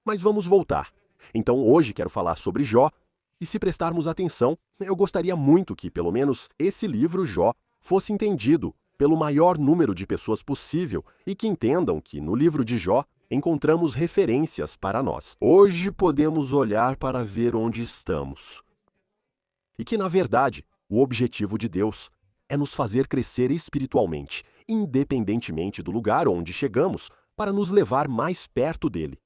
Mas vamos voltar. Então hoje quero falar sobre Jó, e se prestarmos atenção, eu gostaria muito que pelo menos esse livro Jó fosse entendido pelo maior número de pessoas possível e que entendam que no livro de Jó encontramos referências para nós. Hoje podemos olhar para ver onde estamos. E que, na verdade, o objetivo de Deus é nos fazer crescer espiritualmente, independentemente do lugar onde chegamos, para nos levar mais perto dele.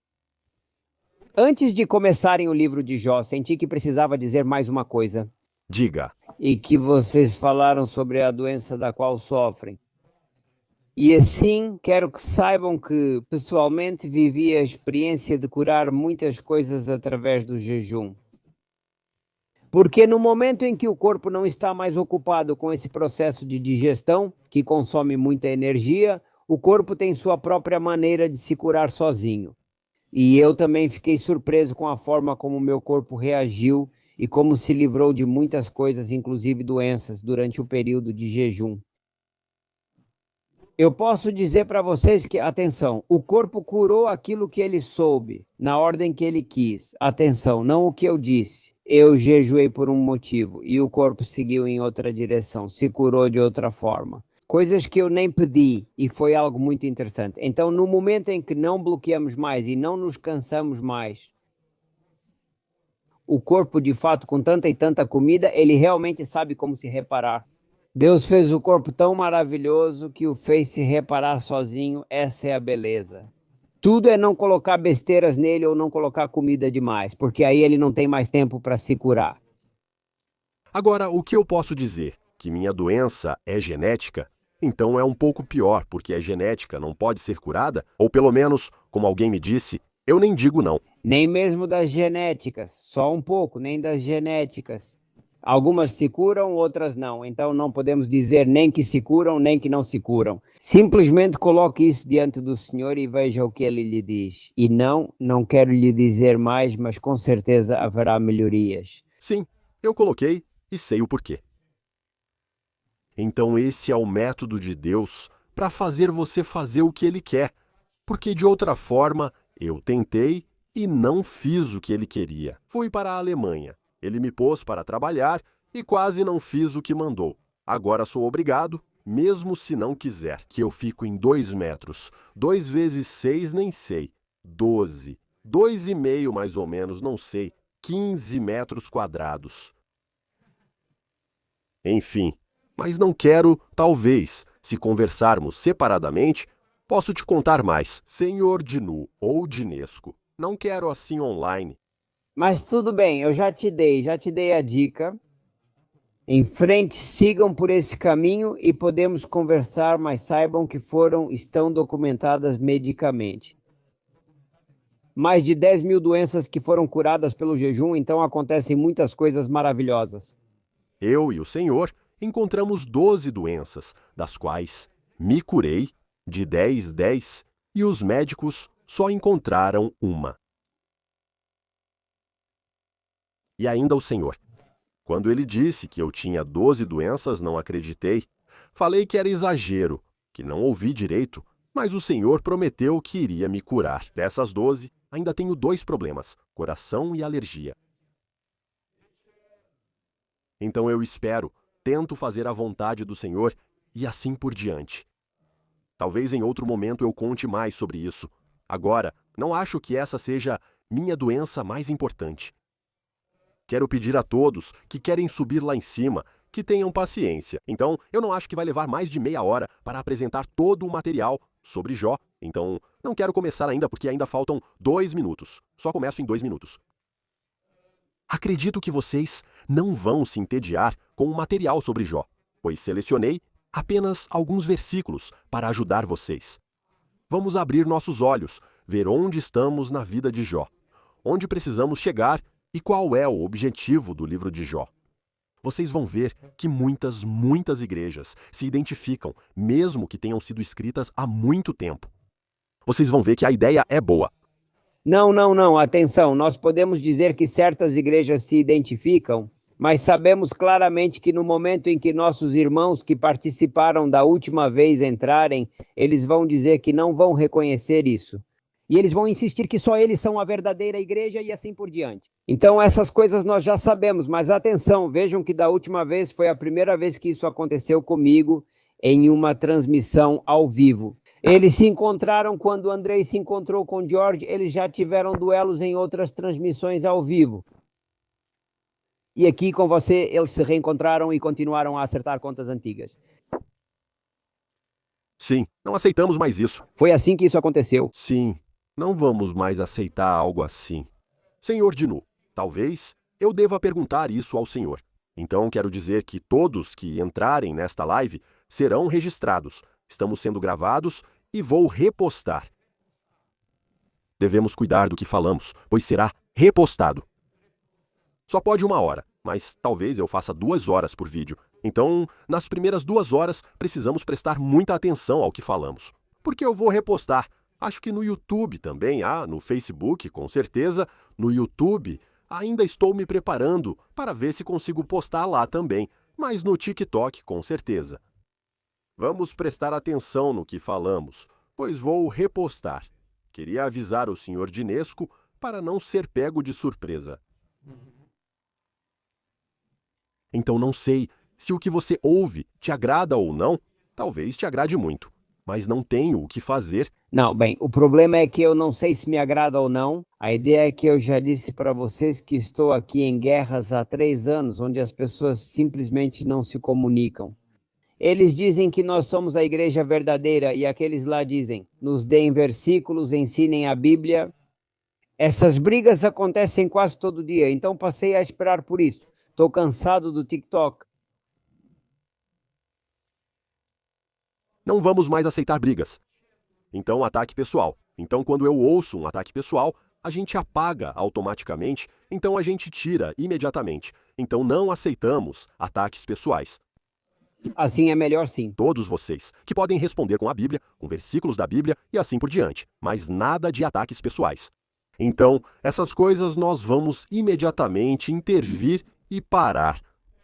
Antes de começarem o livro de Jó, senti que precisava dizer mais uma coisa. Diga. E que vocês falaram sobre a doença da qual sofrem. E assim, quero que saibam que, pessoalmente, vivi a experiência de curar muitas coisas através do jejum. Porque no momento em que o corpo não está mais ocupado com esse processo de digestão, que consome muita energia, o corpo tem sua própria maneira de se curar sozinho. E eu também fiquei surpreso com a forma como o meu corpo reagiu e como se livrou de muitas coisas, inclusive doenças, durante o período de jejum. Eu posso dizer para vocês que, atenção, o corpo curou aquilo que ele soube, na ordem que ele quis. Atenção, não o que eu disse. Eu jejuei por um motivo e o corpo seguiu em outra direção, se curou de outra forma. Coisas que eu nem pedi e foi algo muito interessante. Então, no momento em que não bloqueamos mais e não nos cansamos mais, o corpo, de fato, com tanta e tanta comida, ele realmente sabe como se reparar. Deus fez o corpo tão maravilhoso que o fez se reparar sozinho. Essa é a beleza. Tudo é não colocar besteiras nele ou não colocar comida demais, porque aí ele não tem mais tempo para se curar. Agora, o que eu posso dizer? Que minha doença é genética? Então é um pouco pior, porque é genética, não pode ser curada? Ou pelo menos, como alguém me disse, eu nem digo não. Nem mesmo das genéticas, só um pouco, nem das genéticas. Algumas se curam, outras não. Então não podemos dizer nem que se curam, nem que não se curam. Simplesmente coloque isso diante do Senhor e veja o que Ele lhe diz. E não quero lhe dizer mais, mas com certeza haverá melhorias. Sim, eu coloquei e sei o porquê. Então esse é o método de Deus para fazer você fazer o que Ele quer. Porque de outra forma, eu tentei e não fiz o que Ele queria. Fui para a Alemanha. Ele me pôs para trabalhar e quase não fiz o que mandou. Agora sou obrigado, mesmo se não quiser, que eu fico em 2 metros. 2 vezes 6 nem sei. 12. 2,5 mais ou menos, não sei. 15 metros quadrados. Enfim, mas não quero, talvez, se conversarmos separadamente, posso te contar mais. Senhor Dinu ou Dinesco, não quero assim online. Mas tudo bem, eu já te dei a dica. Em frente, sigam por esse caminho e podemos conversar, mas saibam que estão documentadas medicamente. Mais de 10 mil doenças que foram curadas pelo jejum, então acontecem muitas coisas maravilhosas. Eu e o Senhor encontramos 12 doenças, das quais me curei de 10, e os médicos só encontraram uma. E ainda o Senhor. Quando ele disse que eu tinha 12 doenças, não acreditei. Falei que era exagero, que não ouvi direito, mas o Senhor prometeu que iria me curar. Dessas 12, ainda tenho 2 problemas, coração e alergia. Então eu espero, tento fazer a vontade do Senhor e assim por diante. Talvez em outro momento eu conte mais sobre isso. Agora, não acho que essa seja minha doença mais importante. Quero pedir a todos que querem subir lá em cima, que tenham paciência. Então, eu não acho que vai levar mais de meia hora para apresentar todo o material sobre Jó. Então, não quero começar ainda porque ainda faltam 2 minutos. Só começo em 2 minutos. Acredito que vocês não vão se entediar com o material sobre Jó, pois selecionei apenas alguns versículos para ajudar vocês. Vamos abrir nossos olhos, ver onde estamos na vida de Jó, onde precisamos chegar e qual é o objetivo do livro de Jó. Vocês vão ver que muitas igrejas se identificam, mesmo que tenham sido escritas há muito tempo. Vocês vão ver que a ideia é boa. Não, atenção, nós podemos dizer que certas igrejas se identificam, mas sabemos claramente que no momento em que nossos irmãos que participaram da última vez entrarem, eles vão dizer que não vão reconhecer isso. E eles vão insistir que só eles são a verdadeira igreja e assim por diante. Então essas coisas nós já sabemos, mas atenção, vejam que da última vez foi a primeira vez que isso aconteceu comigo em uma transmissão ao vivo. Eles se encontraram quando o Andrei se encontrou com o George, eles já tiveram duelos em outras transmissões ao vivo. E aqui com você eles se reencontraram e continuaram a acertar contas antigas. Sim, não aceitamos mais isso. Foi assim que isso aconteceu. Sim, não vamos mais aceitar algo assim. Senhor Dinu, talvez eu deva perguntar isso ao senhor. Então quero dizer que todos que entrarem nesta live serão registrados. Estamos sendo gravados e vou repostar. Devemos cuidar do que falamos, pois será repostado. Só pode 1 hora, mas talvez eu faça 2 horas por vídeo. Então, nas primeiras 2 horas, precisamos prestar muita atenção ao que falamos. Porque eu vou repostar. Acho que no YouTube também, no Facebook, com certeza. No YouTube, ainda estou me preparando para ver se consigo postar lá também. Mas no TikTok, com certeza. Vamos prestar atenção no que falamos, pois vou repostar. Queria avisar o Sr. Dinesco para não ser pego de surpresa. Então não sei se o que você ouve te agrada ou não. Talvez te agrade muito, mas não tenho o que fazer. Não, bem, o problema é que eu não sei se me agrada ou não. A ideia é que eu já disse para vocês que estou aqui em guerras há 3 anos, onde as pessoas simplesmente não se comunicam. Eles dizem que nós somos a igreja verdadeira e aqueles lá dizem, nos deem versículos, ensinem a Bíblia. Essas brigas acontecem quase todo dia, então passei a esperar por isso. Estou cansado do TikTok. Não vamos mais aceitar brigas. Então, ataque pessoal. Então, quando eu ouço um ataque pessoal, a gente apaga automaticamente, então a gente tira imediatamente. Então, não aceitamos ataques pessoais. Assim é melhor sim. Todos vocês, que podem responder com a Bíblia, com versículos da Bíblia e assim por diante, mas nada de ataques pessoais. Então, essas coisas nós vamos imediatamente intervir e parar,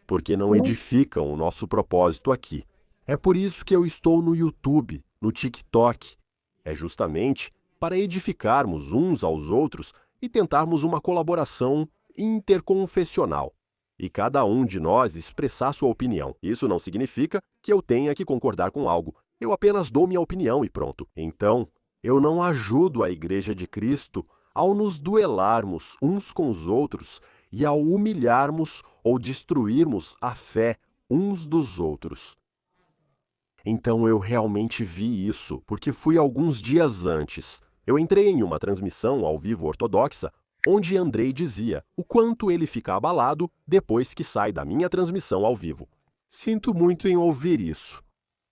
porque não edificam o nosso propósito aqui. É por isso que eu estou no YouTube, no TikTok. É justamente para edificarmos uns aos outros e tentarmos uma colaboração interconfessional. E cada um de nós expressar sua opinião. Isso não significa que eu tenha que concordar com algo. Eu apenas dou minha opinião e pronto. Então, eu não ajudo a Igreja de Cristo ao nos duelarmos uns com os outros e ao humilharmos ou destruirmos a fé uns dos outros. Então eu realmente vi isso, porque fui alguns dias antes. Eu entrei em uma transmissão ao vivo ortodoxa, onde Andrei dizia o quanto ele fica abalado depois que sai da minha transmissão ao vivo. Sinto muito em ouvir isso.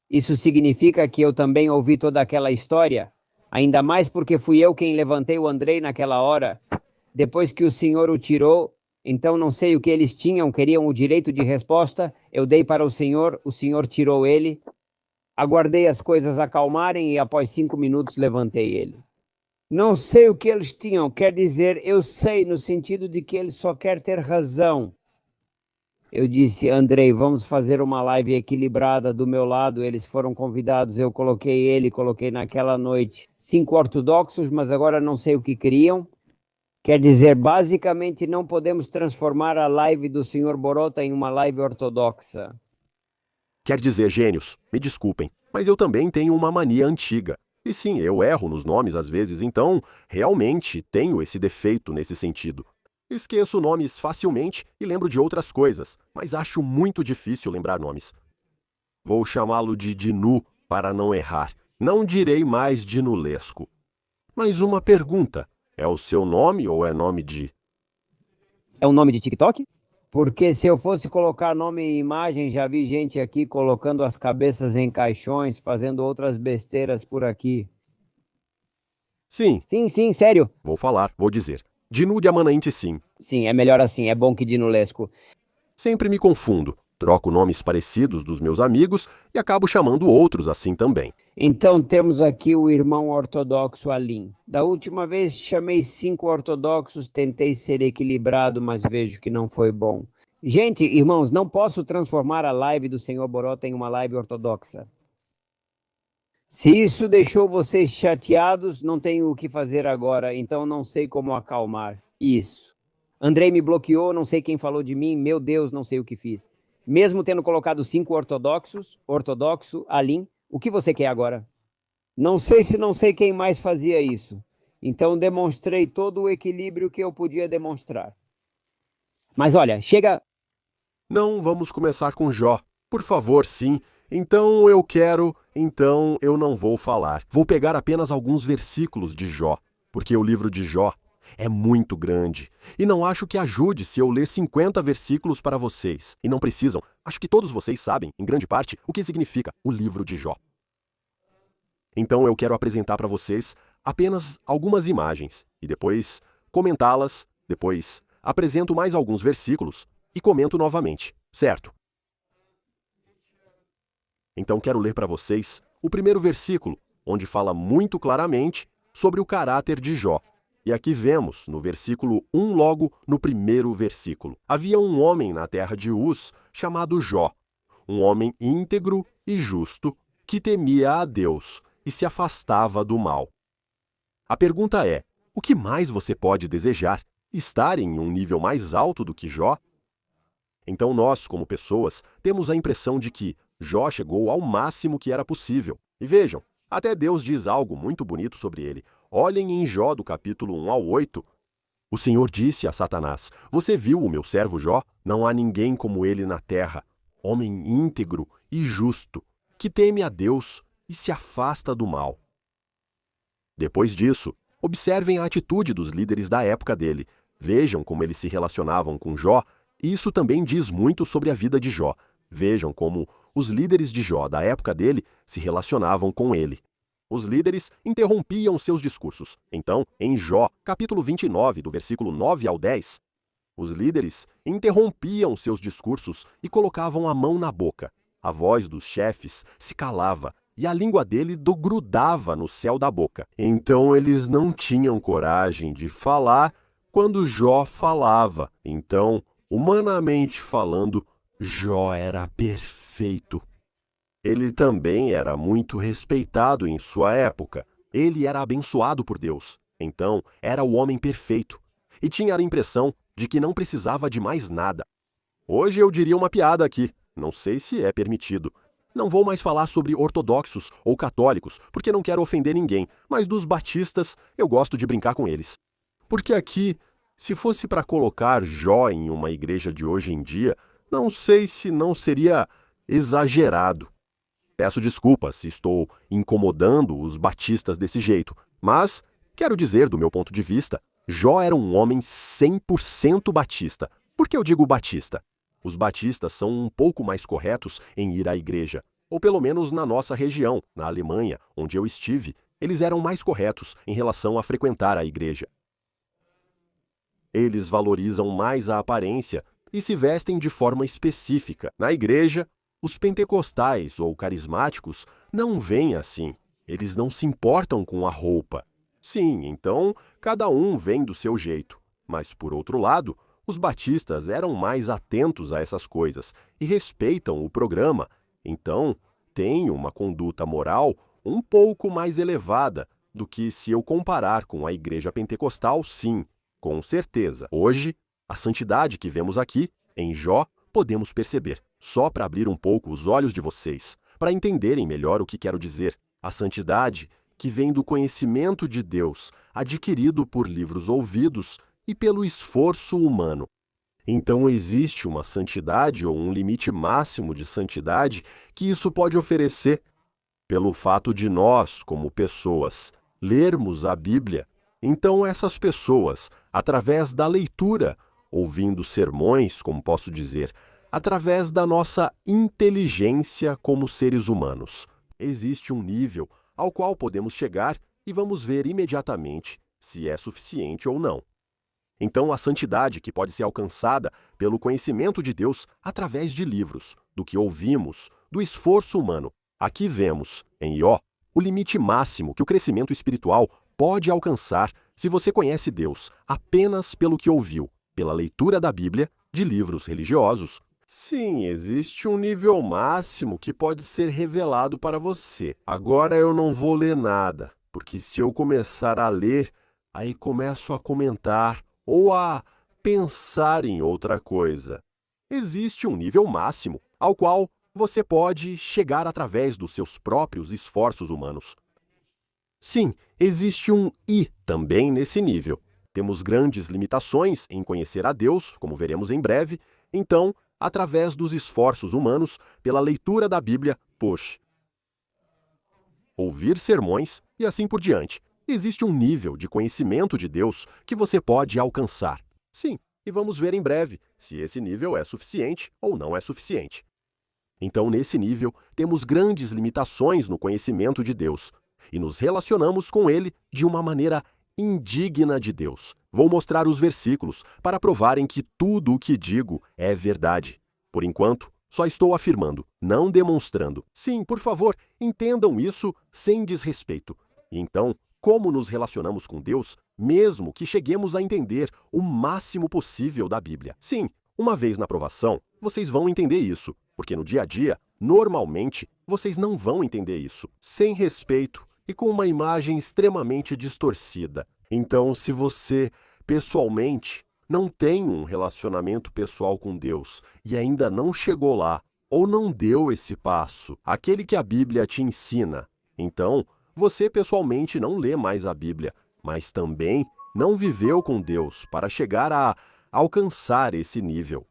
Isso significa que eu também ouvi toda aquela história? Ainda mais porque fui eu quem levantei o Andrei naquela hora. Depois que o senhor o tirou, então não sei o que eles tinham, queriam o direito de resposta, eu dei para o senhor tirou ele. Aguardei as coisas acalmarem e após 5 minutos levantei ele. Não sei o que eles tinham, quer dizer, eu sei no sentido de que ele só quer ter razão. Eu disse, Andrei, vamos fazer uma live equilibrada do meu lado. Eles foram convidados, eu coloquei naquela noite 5 ortodoxos, mas agora não sei o que queriam. Quer dizer, basicamente não podemos transformar a live do Sr. Borota em uma live ortodoxa. Quer dizer, gênios, me desculpem, mas eu também tenho uma mania antiga. E sim, eu erro nos nomes às vezes, então realmente tenho esse defeito nesse sentido. Esqueço nomes facilmente e lembro de outras coisas, mas acho muito difícil lembrar nomes. Vou chamá-lo de Dinu para não errar. Não direi mais Dinulesco. Mas uma pergunta, é o seu nome ou é nome de... É um nome de TikTok? Porque se eu fosse colocar nome e imagem, já vi gente aqui colocando as cabeças em caixões, fazendo outras besteiras por aqui. Sim. Sim, sério. Vou dizer. Dinu de Amanainte, sim. Sim, é melhor assim, é bom que Dinulesco. Sempre me confundo. Troco nomes parecidos dos meus amigos e acabo chamando outros assim também. Então temos aqui o irmão ortodoxo Alim. Da última vez chamei 5 ortodoxos, tentei ser equilibrado, mas vejo que não foi bom. Gente, irmãos, não posso transformar a live do Sr. Borota em uma live ortodoxa. Se isso deixou vocês chateados, não tenho o que fazer agora, então não sei como acalmar isso. Andrei me bloqueou, não sei quem falou de mim, meu Deus, não sei o que fiz. Mesmo tendo colocado 5 ortodoxo, Alim, o que você quer agora? Não sei se não sei quem mais fazia isso. Então demonstrei todo o equilíbrio que eu podia demonstrar. Mas olha, chega. Não, vamos começar com Jó. Por favor, sim. Então eu não vou falar. Vou pegar apenas alguns versículos de Jó, porque o livro de Jó é muito grande. E não acho que ajude se eu ler 50 versículos para vocês. E não precisam. Acho que todos vocês sabem, em grande parte, o que significa o livro de Jó. Então eu quero apresentar para vocês apenas algumas imagens e depois comentá-las, depois apresento mais alguns versículos e comento novamente, certo? Então quero ler para vocês o primeiro versículo, onde fala muito claramente sobre o caráter de Jó. E aqui vemos, no versículo 1, logo no primeiro versículo. Havia um homem na terra de Uz chamado Jó, um homem íntegro e justo, que temia a Deus e se afastava do mal. A pergunta é: o que mais você pode desejar? Estar em um nível mais alto do que Jó? Então nós, como pessoas, temos a impressão de que Jó chegou ao máximo que era possível. E vejam, até Deus diz algo muito bonito sobre ele. Olhem em Jó do capítulo 1 ao 8. O Senhor disse a Satanás: Você viu o meu servo Jó? Não há ninguém como ele na terra, homem íntegro e justo, que teme a Deus e se afasta do mal. Depois disso, observem a atitude dos líderes da época dele. Vejam como eles se relacionavam com Jó. Isso também diz muito sobre a vida de Jó. Vejam como os líderes de Jó da época dele se relacionavam com ele. Os líderes interrompiam seus discursos. Então, em Jó, capítulo 29, do versículo 9 ao 10, os líderes interrompiam seus discursos e colocavam a mão na boca. A voz dos chefes se calava e a língua deles grudava no céu da boca. Então eles não tinham coragem de falar quando Jó falava. Então, humanamente falando, Jó era perfeito. Ele também era muito respeitado em sua época. Ele era abençoado por Deus. Então, era o homem perfeito. E tinha a impressão de que não precisava de mais nada. Hoje eu diria uma piada aqui. Não sei se é permitido. Não vou mais falar sobre ortodoxos ou católicos, porque não quero ofender ninguém, mas dos batistas eu gosto de brincar com eles. Porque aqui, se fosse para colocar Jó em uma igreja de hoje em dia, não sei se não seria exagerado. Peço desculpas se estou incomodando os batistas desse jeito, mas quero dizer, do meu ponto de vista, Jó era um homem 100% batista. Por que eu digo batista? Os batistas são um pouco mais corretos em ir à igreja, ou pelo menos na nossa região, na Alemanha, onde eu estive, eles eram mais corretos em relação a frequentar a igreja. Eles valorizam mais a aparência e se vestem de forma específica. Na igreja, os pentecostais ou carismáticos não veem assim. Eles não se importam com a roupa. Sim, então cada um vem do seu jeito. Mas, por outro lado, os batistas eram mais atentos a essas coisas e respeitam o programa. Então, têm uma conduta moral um pouco mais elevada do que se eu comparar com a igreja pentecostal, sim, com certeza. Hoje, a santidade que vemos aqui, em Jó, podemos perceber. Só para abrir um pouco os olhos de vocês, para entenderem melhor o que quero dizer. A santidade que vem do conhecimento de Deus, adquirido por livros ouvidos e pelo esforço humano. Então existe uma santidade ou um limite máximo de santidade que isso pode oferecer. Pelo fato de nós, como pessoas, lermos a Bíblia, então essas pessoas, através da leitura, ouvindo sermões, como posso dizer, através da nossa inteligência como seres humanos, existe um nível ao qual podemos chegar e vamos ver imediatamente se é suficiente ou não. Então, a santidade que pode ser alcançada pelo conhecimento de Deus através de livros, do que ouvimos, do esforço humano. Aqui vemos, em Jó, o limite máximo que o crescimento espiritual pode alcançar se você conhece Deus apenas pelo que ouviu, pela leitura da Bíblia, de livros religiosos Sim, existe um nível máximo que pode ser revelado para você. Agora eu não vou ler nada, porque se eu começar a ler, aí começo a comentar ou a pensar em outra coisa. Existe um nível máximo ao qual você pode chegar através dos seus próprios esforços humanos. Sim, existe um I também nesse nível. Temos grandes limitações em conhecer a Deus, como veremos em breve, então, através dos esforços humanos, pela leitura da Bíblia, push, ouvir sermões e assim por diante. Existe um nível de conhecimento de Deus que você pode alcançar. Sim, e vamos ver em breve se esse nível é suficiente ou não é suficiente. Então, nesse nível, temos grandes limitações no conhecimento de Deus e nos relacionamos com Ele de uma maneira indigna de Deus. Vou mostrar os versículos para provarem que tudo o que digo é verdade. Por enquanto, só estou afirmando, não demonstrando. Sim, por favor, entendam isso sem desrespeito. Então, como nos relacionamos com Deus, mesmo que cheguemos a entender o máximo possível da Bíblia? Sim, uma vez na provação, vocês vão entender isso, porque no dia a dia, normalmente, vocês não vão entender isso. Sem respeito e com uma imagem extremamente distorcida. Então, se você, pessoalmente, não tem um relacionamento pessoal com Deus e ainda não chegou lá, ou não deu esse passo, aquele que a Bíblia te ensina, então, você pessoalmente não lê mais a Bíblia, mas também não viveu com Deus para chegar a alcançar esse nível.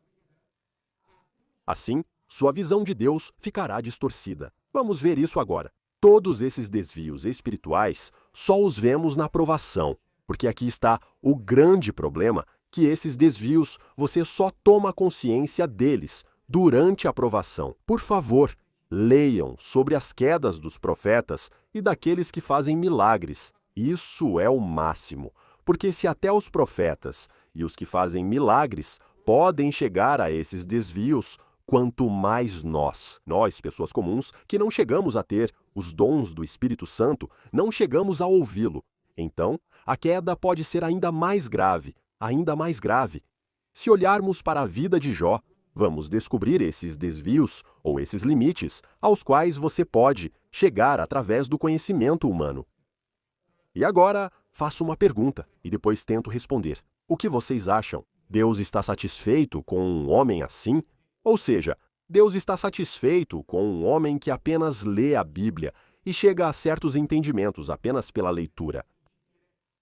Assim, sua visão de Deus ficará distorcida. Vamos ver isso agora. Todos esses desvios espirituais só os vemos na provação, porque aqui está o grande problema, que esses desvios você só toma consciência deles durante a provação. Por favor, leiam sobre as quedas dos profetas e daqueles que fazem milagres. Isso é o máximo, porque se até os profetas e os que fazem milagres podem chegar a esses desvios, quanto mais nós, pessoas comuns, que não chegamos a ter os dons do Espírito Santo, não chegamos a ouvi-lo. Então, a queda pode ser ainda mais grave, ainda mais grave. Se olharmos para a vida de Jó, vamos descobrir esses desvios ou esses limites aos quais você pode chegar através do conhecimento humano. E agora, faço uma pergunta e depois tento responder. O que vocês acham? Deus está satisfeito com um homem assim? Ou seja, Deus está satisfeito com um homem que apenas lê a Bíblia e chega a certos entendimentos apenas pela leitura.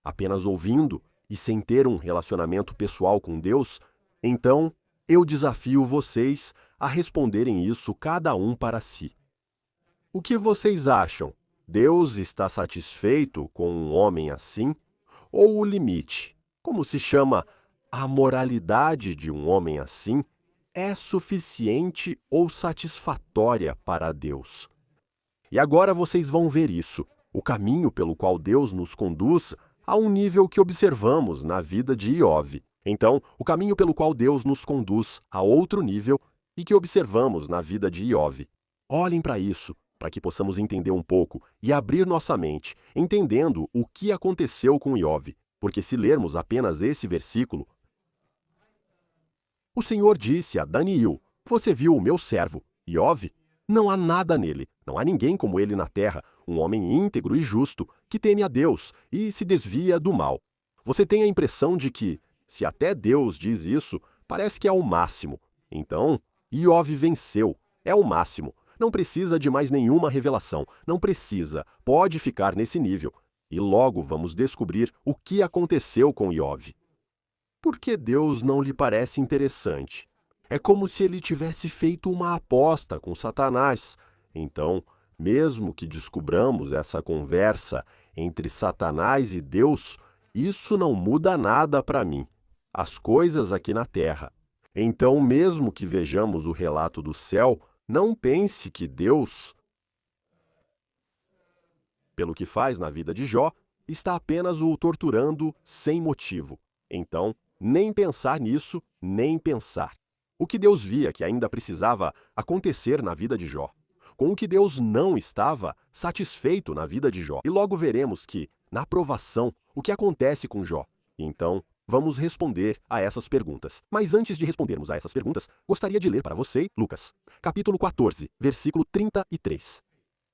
Apenas ouvindo e sem ter um relacionamento pessoal com Deus? Então, eu desafio vocês a responderem isso cada um para si. O que vocês acham? Deus está satisfeito com um homem assim? Ou o limite, como se chama a moralidade de um homem assim, é suficiente ou satisfatória para Deus? E agora vocês vão ver isso, o caminho pelo qual Deus nos conduz a um nível que observamos na vida de Iove. Então, o caminho pelo qual Deus nos conduz a outro nível e que observamos na vida de Iove. Olhem para isso, para que possamos entender um pouco e abrir nossa mente, entendendo o que aconteceu com Iove, porque se lermos apenas esse versículo, o Senhor disse a Daniel: você viu o meu servo, Iove? Não há nada nele, não há ninguém como ele na terra, um homem íntegro e justo, que teme a Deus e se desvia do mal. Você tem a impressão de que, se até Deus diz isso, parece que é o máximo. Então, Iove venceu, é o máximo. Não precisa de mais nenhuma revelação, não precisa, pode ficar nesse nível. E logo vamos descobrir o que aconteceu com Iove. Por que Deus não lhe parece interessante? É como se ele tivesse feito uma aposta com Satanás. Então, mesmo que descubramos essa conversa entre Satanás e Deus, isso não muda nada para mim. As coisas aqui na terra. Então, mesmo que vejamos o relato do céu, não pense que Deus, pelo que faz na vida de Jó, está apenas o torturando sem motivo. Então, nem pensar nisso, nem pensar. O que Deus via que ainda precisava acontecer na vida de Jó. Com o que Deus não estava satisfeito na vida de Jó. E logo veremos que, na provação, o que acontece com Jó. Então, vamos responder a essas perguntas. Mas antes de respondermos a essas perguntas, gostaria de ler para você Lucas, capítulo 14, versículo 33.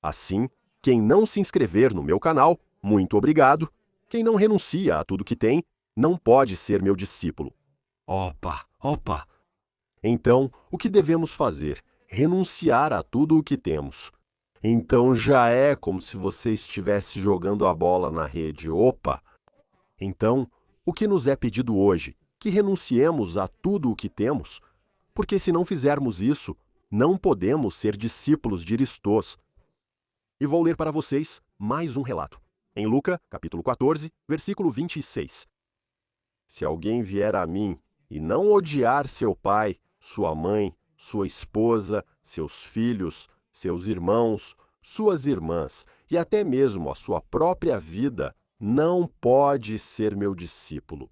Assim, quem não se inscrever no meu canal, muito obrigado. Quem não renuncia a tudo que tem, não pode ser meu discípulo. Opa! Então, o que devemos fazer? Renunciar a tudo o que temos. Então já é como se você estivesse jogando a bola na rede. Então, o que nos é pedido hoje? Que renunciemos a tudo o que temos? Porque se não fizermos isso, não podemos ser discípulos de Cristós. E vou ler para vocês mais um relato. Em Lucas, capítulo 14, versículo 26. Se alguém vier a mim e não odiar seu pai, sua mãe, sua esposa, seus filhos, seus irmãos, suas irmãs e até mesmo a sua própria vida, não pode ser meu discípulo.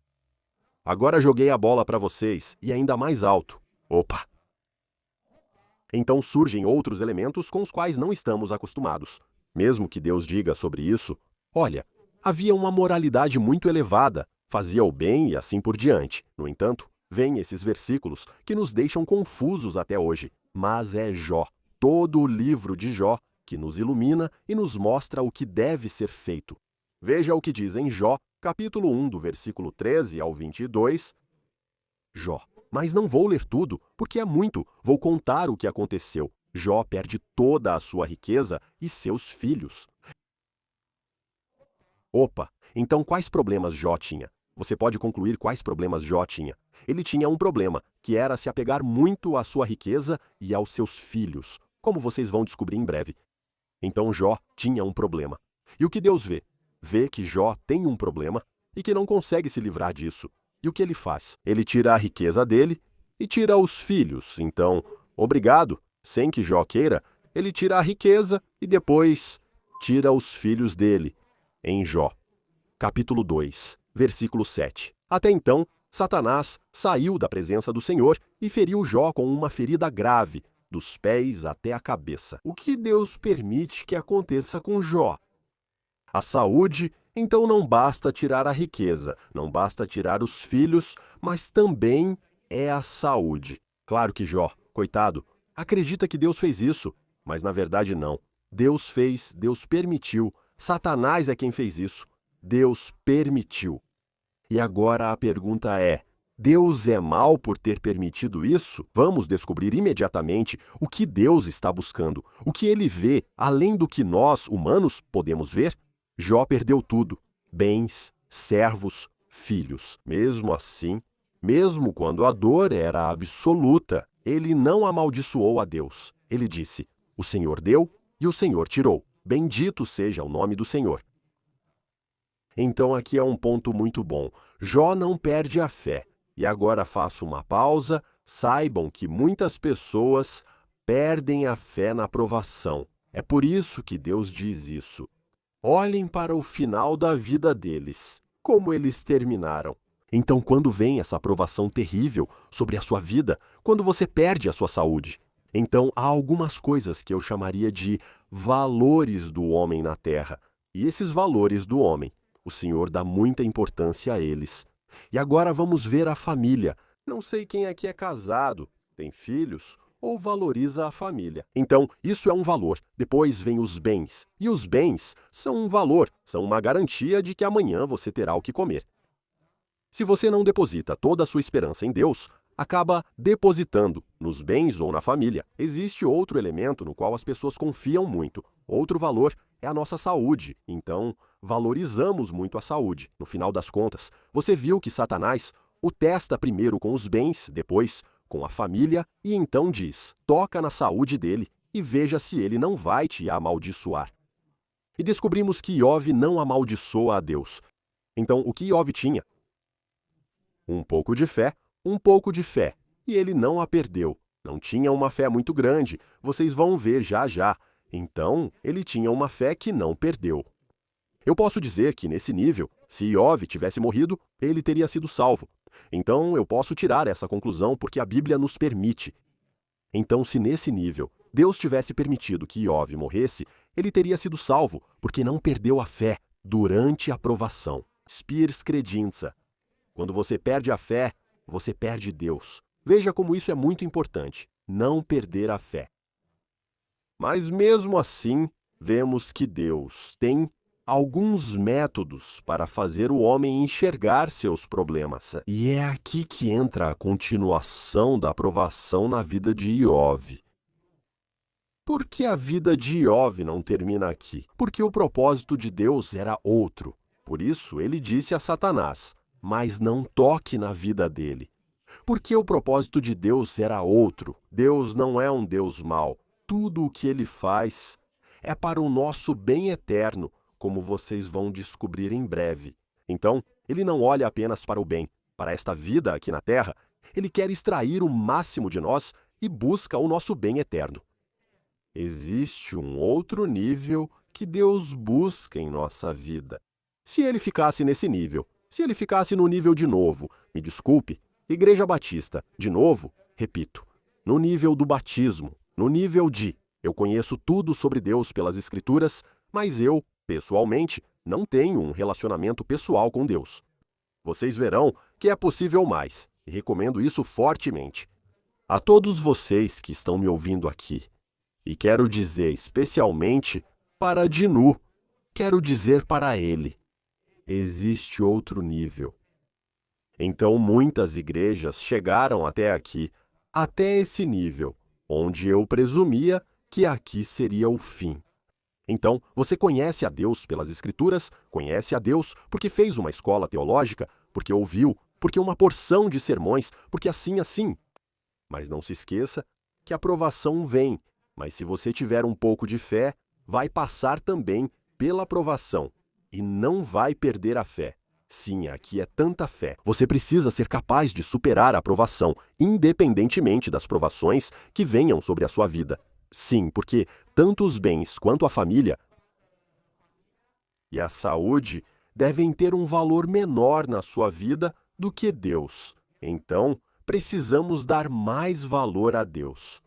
Agora joguei a bola para vocês e ainda mais alto. Então surgem outros elementos com os quais não estamos acostumados. Mesmo que Deus diga sobre isso, olha, havia uma moralidade muito elevada, fazia o bem e assim por diante. No entanto, vêm esses versículos que nos deixam confusos até hoje. Mas é Jó, todo o livro de Jó, que nos ilumina e nos mostra o que deve ser feito. Veja o que diz em Jó, capítulo 1, do versículo 13 ao 22. Jó, mas não vou ler tudo, porque é muito. Vou contar o que aconteceu. Jó perde toda a sua riqueza e seus filhos. Então quais problemas Jó tinha? Você pode concluir quais problemas Jó tinha. Ele tinha um problema, que era se apegar muito à sua riqueza e aos seus filhos, como vocês vão descobrir em breve. Então Jó tinha um problema. E o que Deus vê? Vê que Jó tem um problema e que não consegue se livrar disso. E o que ele faz? Ele tira a riqueza dele e tira os filhos. Então, obrigado, sem que Jó queira, ele tira a riqueza e depois tira os filhos dele. Em Jó, capítulo 2, versículo 7. Até então, Satanás saiu da presença do Senhor e feriu Jó com uma ferida grave, dos pés até a cabeça. O que Deus permite que aconteça com Jó? A saúde, então não basta tirar a riqueza, não basta tirar os filhos, mas também é a saúde. Claro que Jó, coitado, acredita que Deus fez isso, mas na verdade não. Deus fez, Deus permitiu. Satanás é quem fez isso. Deus permitiu. E agora a pergunta é: Deus é mau por ter permitido isso? Vamos descobrir imediatamente o que Deus está buscando, o que ele vê, além do que nós, humanos, podemos ver. Jó perdeu tudo: bens, servos, filhos. Mesmo assim, mesmo quando a dor era absoluta, ele não amaldiçoou a Deus. Ele disse: o Senhor deu e o Senhor tirou. Bendito seja o nome do Senhor. Então aqui é um ponto muito bom. Jó não perde a fé. E agora faço uma pausa. Saibam que muitas pessoas perdem a fé na provação. É por isso que Deus diz isso. Olhem para o final da vida deles, como eles terminaram. Então, quando vem essa provação terrível sobre a sua vida, quando você perde a sua saúde, então há algumas coisas que eu chamaria de valores do homem na terra. E esses valores do homem, o Senhor dá muita importância a eles. E agora vamos ver a família. Não sei quem aqui é casado, tem filhos ou valoriza a família. Então, isso é um valor. Depois vem os bens. E os bens são um valor, são uma garantia de que amanhã você terá o que comer. Se você não deposita toda a sua esperança em Deus, acaba depositando nos bens ou na família. Existe outro elemento no qual as pessoas confiam muito. Outro valor é a nossa saúde. Então, valorizamos muito a saúde. No final das contas, você viu que Satanás o testa primeiro com os bens, depois com a família, e então diz: toca na saúde dele e veja se ele não vai te amaldiçoar. E descobrimos que Iove não amaldiçoa a Deus. Então, o que Iove tinha? Um pouco de fé, e ele não a perdeu. Não tinha uma fé muito grande, vocês vão ver já já. Então, ele tinha uma fé que não perdeu. Eu posso dizer que, nesse nível, se Iove tivesse morrido, ele teria sido salvo. Então, eu posso tirar essa conclusão porque a Bíblia nos permite. Então, se nesse nível Deus tivesse permitido que Iove morresse, ele teria sido salvo, porque não perdeu a fé durante a provação. Spir credinza. Quando você perde a fé, você perde Deus. Veja como isso é muito importante, não perder a fé. Mas mesmo assim, vemos que Deus tem alguns métodos para fazer o homem enxergar seus problemas. E é aqui que entra a continuação da aprovação na vida de Iove. Por que a vida de Iove não termina aqui? Porque o propósito de Deus era outro. Por isso, ele disse a Satanás, mas não toque na vida dele. Porque o propósito de Deus era outro. Deus não é um Deus mau. Tudo o que ele faz é para o nosso bem eterno, como vocês vão descobrir em breve. Então, ele não olha apenas para o bem, para esta vida aqui na Terra. Ele quer extrair o máximo de nós e busca o nosso bem eterno. Existe um outro nível que Deus busca em nossa vida. Se ele ficasse nesse nível, se ele ficasse no nível de novo, me desculpe, Igreja Batista, de novo, repito, no nível do batismo, no nível de eu conheço tudo sobre Deus pelas Escrituras, mas eu, pessoalmente, não tenho um relacionamento pessoal com Deus. Vocês verão que é possível mais, e recomendo isso fortemente. A todos vocês que estão me ouvindo aqui, e quero dizer especialmente para Dinu, quero dizer para ele, existe outro nível. Então muitas igrejas chegaram até aqui, até esse nível, onde eu presumia que aqui seria o fim. Então, você conhece a Deus pelas Escrituras, conhece a Deus porque fez uma escola teológica, porque ouviu, porque uma porção de sermões, porque assim. Mas não se esqueça que a provação vem, mas se você tiver um pouco de fé, vai passar também pela provação e não vai perder a fé. Sim, aqui é tanta fé. Você precisa ser capaz de superar a provação, independentemente das provações que venham sobre a sua vida. Sim, porque tanto os bens quanto a família e a saúde devem ter um valor menor na sua vida do que Deus. Então, precisamos dar mais valor a Deus.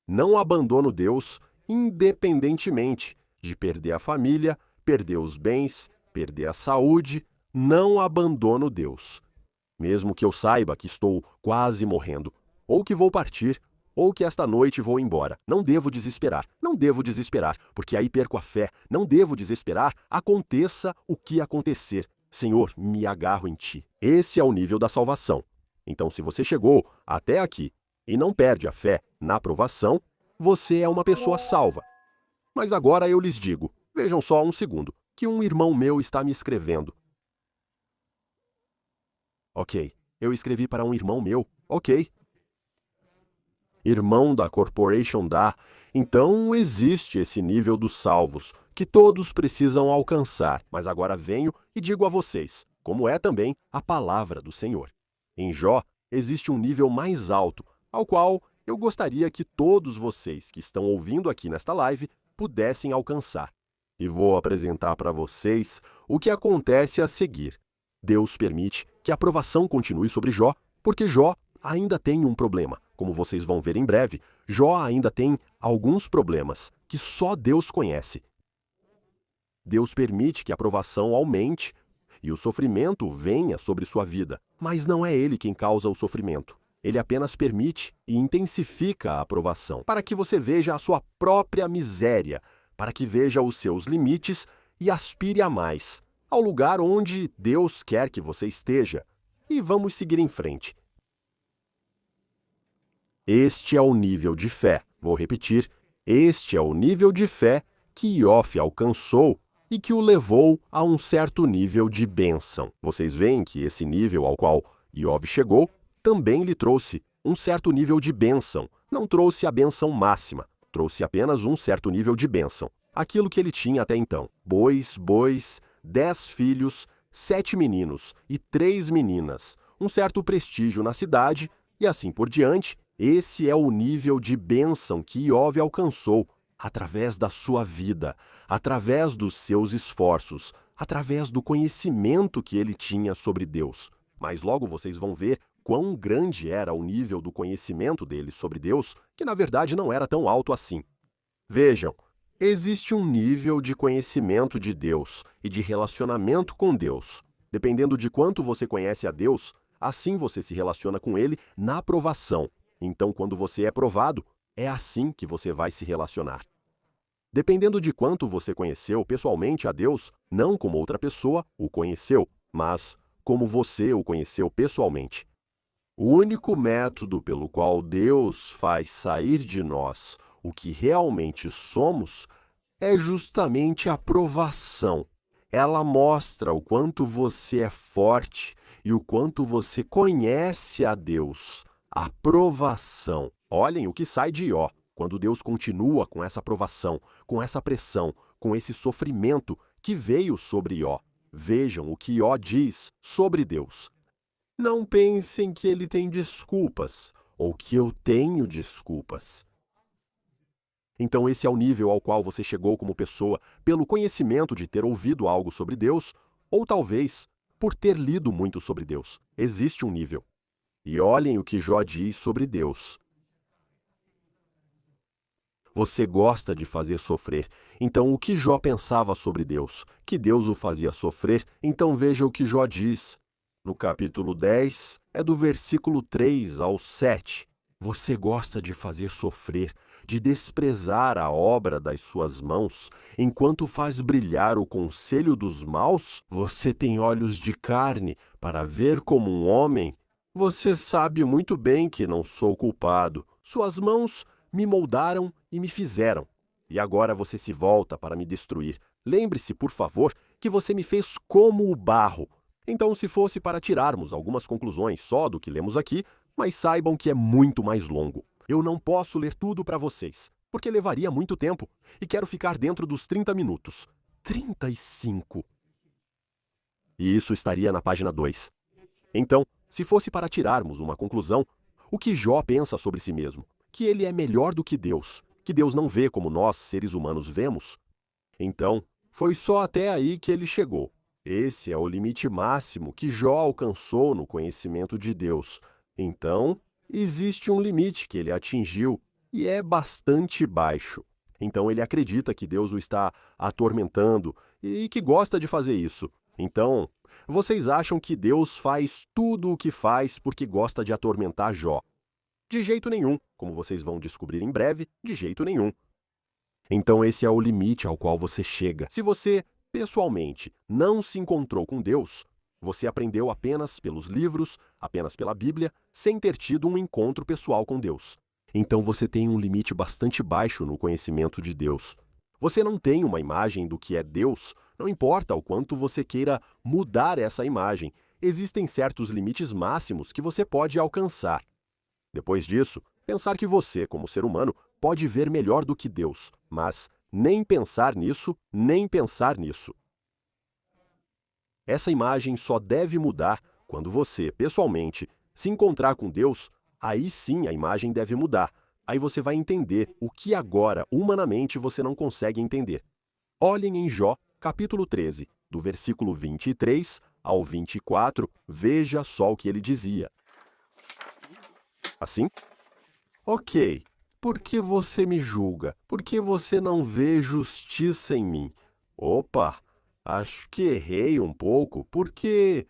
Não abandono Deus, independentemente de perder a família, perder os bens, perder a saúde. Não abandono Deus. Mesmo que eu saiba que estou quase morrendo, ou que vou partir, ou que esta noite vou embora. Não devo desesperar, porque aí perco a fé. Não devo desesperar, aconteça o que acontecer. Senhor, me agarro em Ti. Esse é o nível da salvação. Então, se você chegou até aqui e não perde a fé na provação, você é uma pessoa salva. Mas agora eu lhes digo, vejam só um segundo, que um irmão meu está me escrevendo. Ok, eu escrevi para um irmão meu, ok. Irmão da Corporation da, então existe esse nível dos salvos, que todos precisam alcançar. Mas agora venho e digo a vocês, como é também a palavra do Senhor. Em Jó, existe um nível mais alto, ao qual eu gostaria que todos vocês que estão ouvindo aqui nesta live pudessem alcançar. E vou apresentar para vocês o que acontece a seguir. Deus permite que a provação continue sobre Jó, porque Jó ainda tem um problema. Como vocês vão ver em breve, Jó ainda tem alguns problemas que só Deus conhece. Deus permite que a provação aumente e o sofrimento venha sobre sua vida, mas não é Ele quem causa o sofrimento. Ele apenas permite e intensifica a provação, para que você veja a sua própria miséria, para que veja os seus limites e aspire a mais, ao lugar onde Deus quer que você esteja. E vamos seguir em frente. Este é o nível de fé. Vou repetir. Este é o nível de fé que Iove alcançou e que o levou a um certo nível de bênção. Vocês veem que esse nível ao qual Iove chegou também lhe trouxe um certo nível de bênção. Não trouxe a bênção máxima, trouxe apenas um certo nível de bênção. Aquilo que ele tinha até então. Bois, 10 filhos, 7 meninos e 3 meninas, um certo prestígio na cidade e assim por diante. Esse é o nível de bênção que Iove alcançou através da sua vida, através dos seus esforços, através do conhecimento que ele tinha sobre Deus. Mas logo vocês vão ver quão grande era o nível do conhecimento dele sobre Deus, que na verdade não era tão alto assim. Vejam, existe um nível de conhecimento de Deus e de relacionamento com Deus. Dependendo de quanto você conhece a Deus, assim você se relaciona com Ele na provação. Então, quando você é provado, é assim que você vai se relacionar. Dependendo de quanto você conheceu pessoalmente a Deus, não como outra pessoa o conheceu, mas como você o conheceu pessoalmente. O único método pelo qual Deus faz sair de nós o que realmente somos é justamente a provação. Ela mostra o quanto você é forte e o quanto você conhece a Deus. A provação. Olhem o que sai de Jó, quando Deus continua com essa provação, com essa pressão, com esse sofrimento que veio sobre Jó. Vejam o que Jó diz sobre Deus. Não pensem que ele tem desculpas, ou que eu tenho desculpas. Então esse é o nível ao qual você chegou como pessoa pelo conhecimento de ter ouvido algo sobre Deus, ou talvez por ter lido muito sobre Deus. Existe um nível. E olhem o que Jó diz sobre Deus. Você gosta de fazer sofrer. Então o que Jó pensava sobre Deus? Que Deus o fazia sofrer? Então veja o que Jó diz. No capítulo 10, é do versículo 3 ao 7. Você gosta de fazer sofrer, de desprezar a obra das suas mãos, enquanto faz brilhar o conselho dos maus? Você tem olhos de carne para ver como um homem? Você sabe muito bem que não sou culpado. Suas mãos me moldaram e me fizeram. E agora você se volta para me destruir. Lembre-se, por favor, que você me fez como o barro. Então, se fosse para tirarmos algumas conclusões só do que lemos aqui, mas saibam que é muito mais longo. Eu não posso ler tudo para vocês, porque levaria muito tempo, e quero ficar dentro dos 30 minutos. 35. E isso estaria na página 2. Então, se fosse para tirarmos uma conclusão, o que Jó pensa sobre si mesmo? Que ele é melhor do que Deus, que Deus não vê como nós, seres humanos, vemos? Então, foi só até aí que ele chegou. Esse é o limite máximo que Jó alcançou no conhecimento de Deus. Então, existe um limite que ele atingiu e é bastante baixo. Então, ele acredita que Deus o está atormentando e que gosta de fazer isso. Então, vocês acham que Deus faz tudo o que faz porque gosta de atormentar Jó? De jeito nenhum, como vocês vão descobrir em breve, de jeito nenhum. Então, esse é o limite ao qual você chega. Se você pessoalmente não se encontrou com Deus, você aprendeu apenas pelos livros, apenas pela Bíblia, sem ter tido um encontro pessoal com Deus. Então você tem um limite bastante baixo no conhecimento de Deus. Você não tem uma imagem do que é Deus, não importa o quanto você queira mudar essa imagem, existem certos limites máximos que você pode alcançar. Depois disso, pensar que você, como ser humano, pode ver melhor do que Deus, mas nem pensar nisso, nem pensar nisso. Essa imagem só deve mudar quando você, pessoalmente, se encontrar com Deus, aí sim a imagem deve mudar. Aí você vai entender o que agora, humanamente, você não consegue entender. Olhem em Jó, capítulo 13, do versículo 23 ao 24, veja só o que ele dizia. Assim? Ok. Por que você me julga? Por que você não vê justiça em mim? Opa, acho que errei um pouco, porque...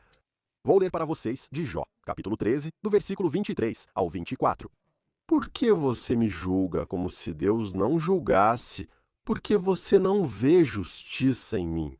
Vou ler para vocês de Jó, capítulo 13, do versículo 23 ao 24. Por que você me julga como se Deus não julgasse? Por que você não vê justiça em mim?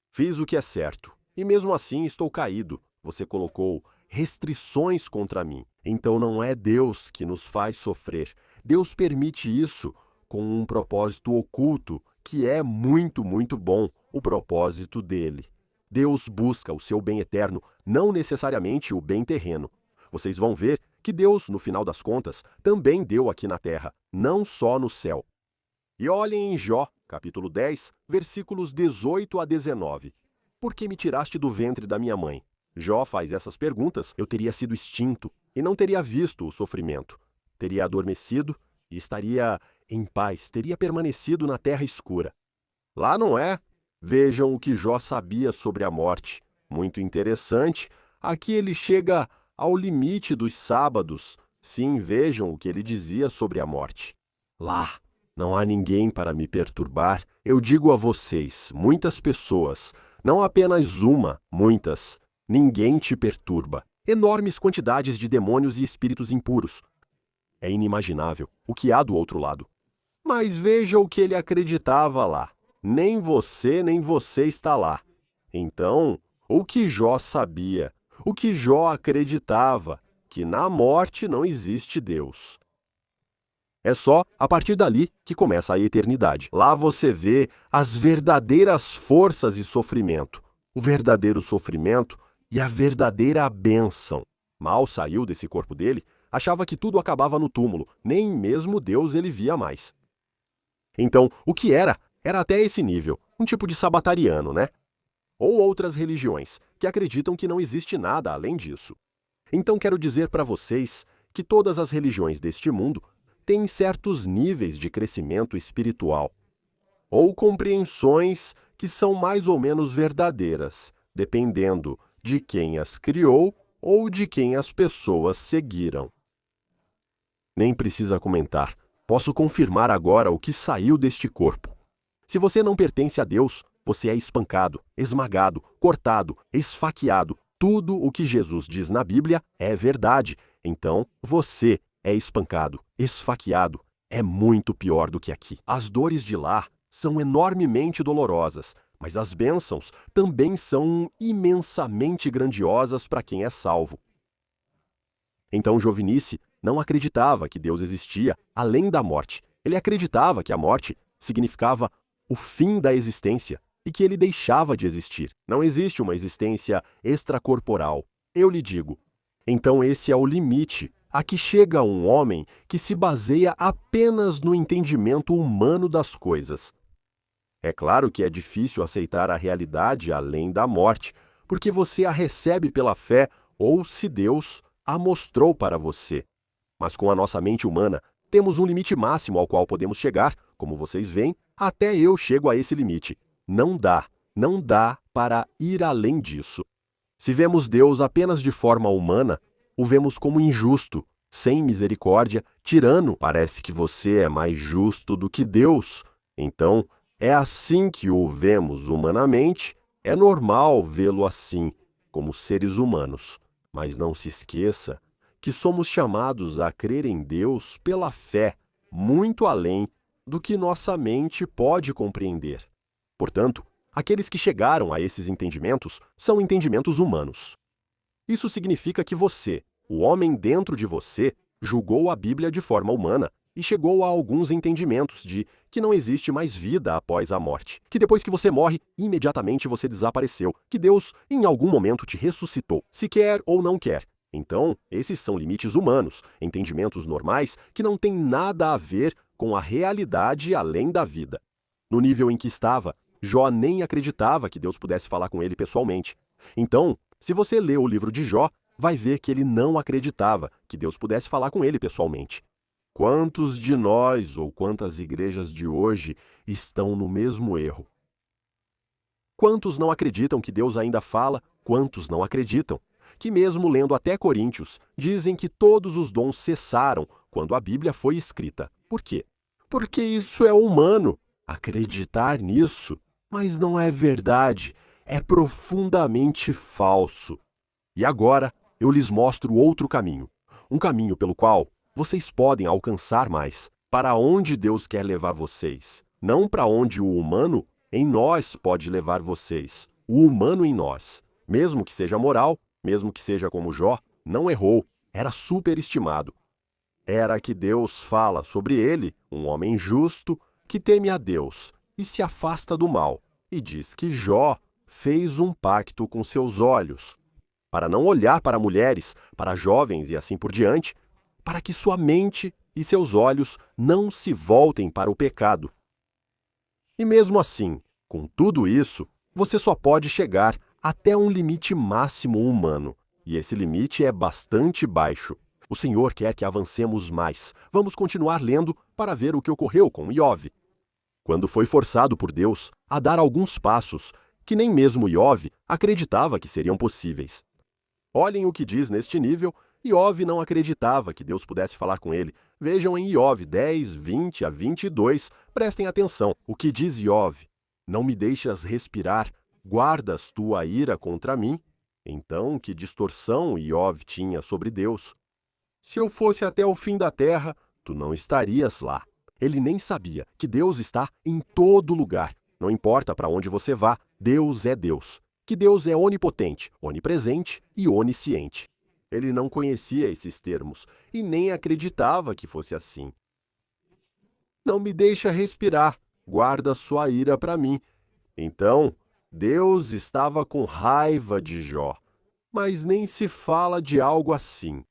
Fiz o que é certo, e mesmo assim estou caído. Você colocou restrições contra mim. Então não é Deus que nos faz sofrer. Deus permite isso com um propósito oculto, que é muito, muito bom, o propósito dele. Deus busca o seu bem eterno, não necessariamente o bem terreno. Vocês vão ver que Deus, no final das contas, também deu aqui na terra, não só no céu. E olhem em Jó, capítulo 10, versículos 18 a 19. Por que me tiraste do ventre da minha mãe? Jó faz essas perguntas, eu teria sido extinto e não teria visto o sofrimento. Teria adormecido e estaria em paz, teria permanecido na terra escura. Lá não é? Vejam o que Jó sabia sobre a morte. Muito interessante. Aqui ele chega ao limite dos sábados. Sim, vejam o que ele dizia sobre a morte. Lá, não há ninguém para me perturbar. Eu digo a vocês, muitas pessoas, não apenas uma, muitas, Ninguém te perturba. Enormes quantidades de demônios e espíritos impuros. É inimaginável o que há do outro lado. Mas veja o que ele acreditava lá. Nem você está lá. Então, o que Jó sabia? O que Jó acreditava? Que na morte não existe Deus. É só a partir dali que começa a eternidade. Lá você vê as verdadeiras forças e sofrimento, o verdadeiro sofrimento e a verdadeira bênção. Mal saiu desse corpo dele, achava que tudo acabava no túmulo, nem mesmo Deus ele via mais. Então, o que era? Era até esse nível, um tipo de sabatariano, né? Ou outras religiões, que acreditam que não existe nada além disso. Então quero dizer para vocês que todas as religiões deste mundo têm certos níveis de crescimento espiritual, ou compreensões que são mais ou menos verdadeiras, dependendo de quem as criou ou de quem as pessoas seguiram. Nem precisa comentar, posso confirmar agora o que saiu deste corpo. Se você não pertence a Deus, você é espancado, esmagado, cortado, esfaqueado. Tudo o que Jesus diz na Bíblia é verdade. Então, você é espancado, esfaqueado. É muito pior do que aqui. As dores de lá são enormemente dolorosas, mas as bênçãos também são imensamente grandiosas para quem é salvo. Então, Jovinice não acreditava que Deus existia além da morte. Ele acreditava que a morte significava o fim da existência e que ele deixava de existir. Não existe uma existência extracorporal. Eu lhe digo. Então esse é o limite a que chega um homem que se baseia apenas no entendimento humano das coisas. É claro que é difícil aceitar a realidade além da morte, porque você a recebe pela fé ou se Deus a mostrou para você. Mas com a nossa mente humana, temos um limite máximo ao qual podemos chegar. Como vocês veem, até eu chego a esse limite. Não dá para ir além disso. Se vemos Deus apenas de forma humana, o vemos como injusto, sem misericórdia, tirano. Parece que você é mais justo do que Deus. Então, é assim que o vemos humanamente. É normal vê-lo assim, como seres humanos. Mas não se esqueça que somos chamados a crer em Deus pela fé, muito além do que nossa mente pode compreender. Portanto, aqueles que chegaram a esses entendimentos são entendimentos humanos. Isso significa que você, o homem dentro de você, julgou a Bíblia de forma humana e chegou a alguns entendimentos de que não existe mais vida após a morte, que depois que você morre, imediatamente você desapareceu, que Deus em algum momento te ressuscitou, se quer ou não quer. Então, esses são limites humanos, entendimentos normais que não têm nada a ver com a realidade além da vida. No nível em que estava, Jó nem acreditava que Deus pudesse falar com ele pessoalmente. Então, se você lê o livro de Jó, vai ver que ele não acreditava que Deus pudesse falar com ele pessoalmente. Quantos de nós ou quantas igrejas de hoje estão no mesmo erro? Quantos não acreditam que Deus ainda fala? Quantos não acreditam que, mesmo lendo até Coríntios, dizem que todos os dons cessaram quando a Bíblia foi escrita? Por quê? Porque isso é humano, acreditar nisso, mas não é verdade, é profundamente falso. E agora eu lhes mostro outro caminho, um caminho pelo qual vocês podem alcançar mais, para onde Deus quer levar vocês, não para onde o humano em nós pode levar vocês, o humano em nós, mesmo que seja moral, mesmo que seja como Jó, não errou, era superestimado. Era que Deus fala sobre ele, um homem justo, que teme a Deus e se afasta do mal, e diz que Jó fez um pacto com seus olhos, para não olhar para mulheres, para jovens e assim por diante, para que sua mente e seus olhos não se voltem para o pecado. E mesmo assim, com tudo isso, você só pode chegar até um limite máximo humano, e esse limite é bastante baixo. O Senhor quer que avancemos mais. Vamos continuar lendo para ver o que ocorreu com Iove. Quando foi forçado por Deus a dar alguns passos que nem mesmo Iove acreditava que seriam possíveis. Olhem o que diz neste nível. Iove não acreditava que Deus pudesse falar com ele. Vejam em Iove 10, 20 a 22. Prestem atenção. O que diz Iove? Não me deixas respirar, guardas tua ira contra mim? Então, que distorção Iov tinha sobre Deus. Se eu fosse até o fim da terra, tu não estarias lá. Ele nem sabia que Deus está em todo lugar. Não importa para onde você vá, Deus é Deus. Que Deus é onipotente, onipresente e onisciente. Ele não conhecia esses termos e nem acreditava que fosse assim. Não me deixa respirar, guarda sua ira para mim. Então, Deus estava com raiva de Jó, mas nem se fala de algo assim.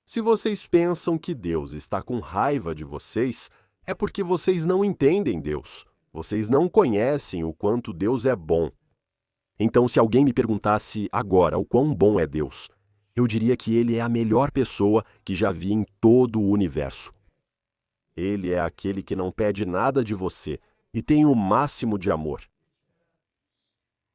Se vocês pensam que Deus está com raiva de vocês, é porque vocês não entendem Deus. Vocês não conhecem o quanto Deus é bom. Então, se alguém me perguntasse agora o quão bom é Deus, eu diria que Ele é a melhor pessoa que já vi em todo o universo. Ele é aquele que não pede nada de você e tem o máximo de amor.